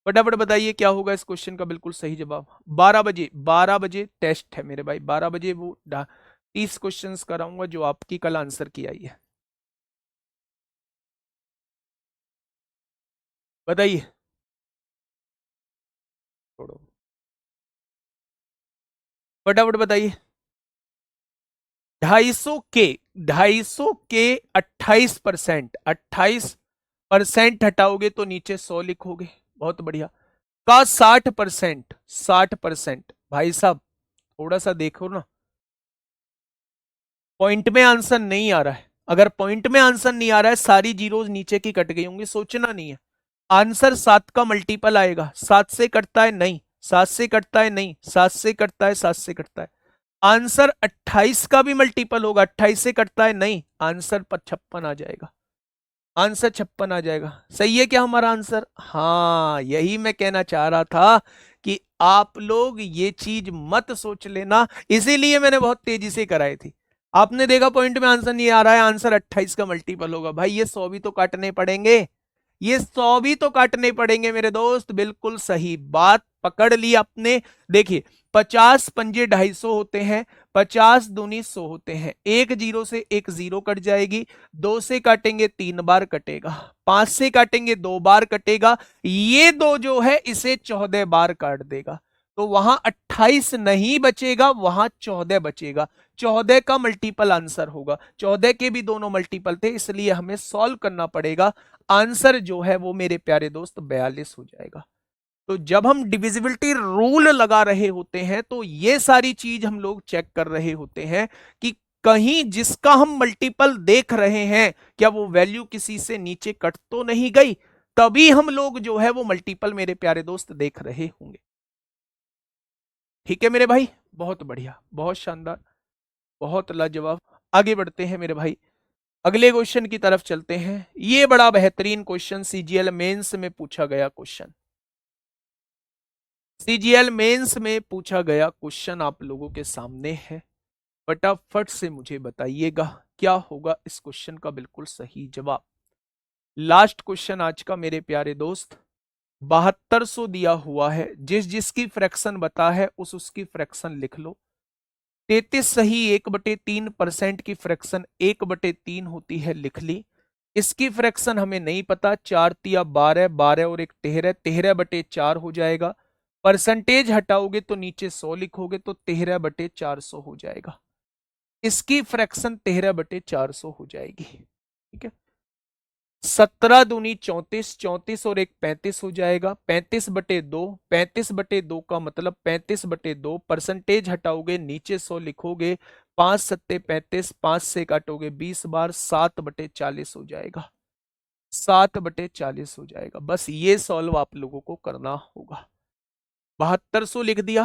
फटाफट बताइए क्या होगा इस क्वेश्चन का बिल्कुल सही जवाब। 12 बजे, 12 बजे टेस्ट है मेरे भाई। 12 बजे वो 30 क्वेश्चंस कराऊंगा जो आपकी कल आंसर की आई है। बताइए। छोड़ो, फटाफट बताइए। 250 के 28%। 28% हटाओगे तो नीचे 100 लिखोगे। बहुत बढ़िया। का 60%। 60% भाई साहब, थोड़ा सा देखो ना, पॉइंट में आंसर नहीं आ रहा है। अगर पॉइंट में आंसर नहीं आ रहा है, सारी जीरोस नीचे की कट गई होंगी, सोचना नहीं है। आंसर 7 का मल्टीपल आएगा। 7 से कटता है नहीं, 7 से कटता है नहीं, 7 से कटता है, 7 से कटता है। आंसर 28 का भी मल्टीपल होगा। 28 से कटता है नहीं, आंसर पर 56 आ जाएगा। आंसर 56 आ जाएगा। सही है क्या हमारा आंसर? हाँ, यही मैं कहना चाह रहा था कि आप लोग ये चीज मत सोच लेना, इसीलिए मैंने बहुत तेजी से कराई थी। आपने देखा पॉइंट में आंसर नहीं आ रहा है, आंसर 28 का मल्टीपल होगा। भाई ये 100 भी तो काटने पड़ेंगे, ये 100 भी तो काटने पड़ेंगे मेरे दोस्त। बिल्कुल सही बात पकड़ ली आपने। देखिए, 50 पंजे 250 होते हैं, 50 दूनी 100 होते हैं। एक जीरो से एक जीरो कट जाएगी। 2 से काटेंगे 3 बार कटेगा, 5 से काटेंगे 2 बार कटेगा, ये दो जो है इसे 14 बार काट देगा। तो वहां 28 नहीं बचेगा, वहां 14 बचेगा। 14 का मल्टीपल आंसर होगा। 14 के भी दोनों मल्टीपल थे, इसलिए हमें सॉल्व करना पड़ेगा। आंसर जो है वो मेरे प्यारे दोस्त 42 हो जाएगा। तो जब हम डिविजिबिलिटी रूल लगा रहे होते हैं तो ये सारी चीज हम लोग चेक कर रहे होते हैं कि कहीं जिसका हम मल्टीपल देख रहे हैं, क्या वो वैल्यू किसी से नीचे कट तो नहीं गई। तभी हम लोग जो है वो मल्टीपल मेरे प्यारे दोस्त देख रहे होंगे। ठीक है मेरे भाई, बहुत बढ़िया, बहुत शानदार, बहुत लाजवाब। आगे बढ़ते हैं मेरे भाई, अगले क्वेश्चन की तरफ चलते हैं। ये बड़ा बेहतरीन क्वेश्चन सीजीएल मेंस में पूछा गया क्वेश्चन। सीजीएल मेंस में पूछा गया क्वेश्चन आप लोगों के सामने है। फटाफट से मुझे बताइएगा क्या होगा इस क्वेश्चन का बिल्कुल सही जवाब। लास्ट क्वेश्चन आज का मेरे प्यारे दोस्त। 7200 दिया हुआ है, जिस जिसकी फ्रैक्शन बता है उसकी फ्रैक्शन लिख लो। 33 सही 1/3% की फ्रैक्शन 1/3 होती है, लिख ली। इसकी फ्रैक्शन हमें नहीं पता, 4 तिया 12, 12 और एक 13, 13/4 हो जाएगा। परसेंटेज हटाओगे तो नीचे 100 लिखोगे, तो 13/400 हो जाएगा। इसकी फ्रैक्शन 13/400 हो जाएगी। ठीक है। 17 दूनी 34, 34 और एक 35 हो जाएगा। 35/2, 35/2 का मतलब 35/2। परसेंटेज हटाओगे नीचे 100 लिखोगे। 5 सत्ते 35, 5 से काटोगे 20 बार, 7/40 हो जाएगा। 7/40 हो जाएगा। बस ये सॉल्व आप लोगों को करना होगा। 7200 लिख दिया।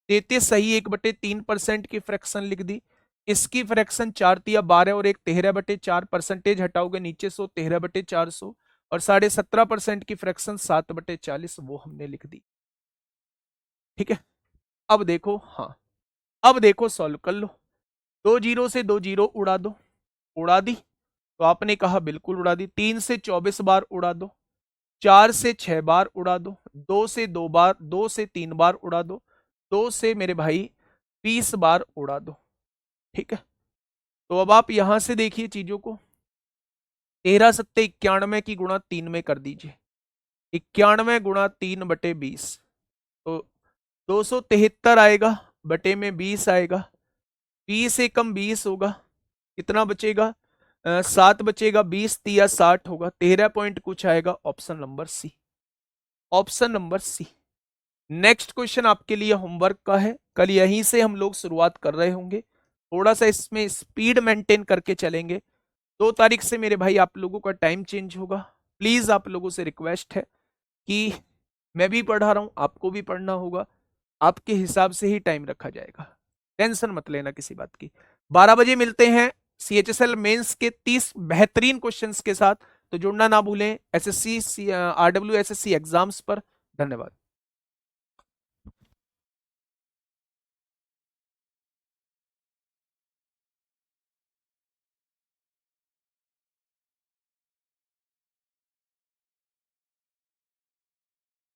33 सही 1/3% की फ्रैक्शन लिख दी। इसकी फ्रैक्शन 4 तिया 12 और एक 13/4। परसेंटेज हटाओगे नीचे 100, 13/400। और 17.5% की फ्रैक्शन 7/40, वो हमने लिख दी। ठीक है। अब देखो, हाँ, अब देखो सॉल्व कर लो। 2 जीरो से 2 जीरो उड़ा दो। उड़ा दी, तो आपने कहा बिल्कुल उड़ा दी। 3 से 24 बार उड़ा दो। 4 से 6 बार उड़ा दो। 2 से 2 बार, 2 से 3 बार उड़ा दो। 2 से मेरे भाई 20 बार उड़ा दो। ठीक है। तो अब आप यहां से देखिए चीजों को। 13 सत्ते 91 की गुणा 3 में कर दीजिए। 91 गुणा 3/20, तो 273 आएगा, बटे में 20 आएगा, 20 से कम 20 होगा, कितना बचेगा? 7 बचेगा, 20 तिया 60 होगा, 13 पॉइंट कुछ आएगा। Option number C, option number C. Next question आपके लिए होमवर्क का है, कल यहीं से हम लोग शुरुआत कर रहे होंगे, थोड़ा सा इसमें स्पीड मेंटेन करके चलेंगे। 2 तारीख से मेरे भाई आप लोगों का टाइम चेंज होगा। प्लीज आप लोगों से रिक्वेस्ट है कि मैं भी पढ़ा रहा हूं, आपको भी पढ़ना होगा, आपके हिसाब से ही टाइम रखा जाएगा, टेंशन मत लेना किसी बात की। 12 बजे मिलते हैं CHSL मेंस के 30 बेहतरीन क्वेश्चंस के साथ। तो जुड़ना ना भूलें SSC RWSSC एग्जाम्स पर। धन्यवाद।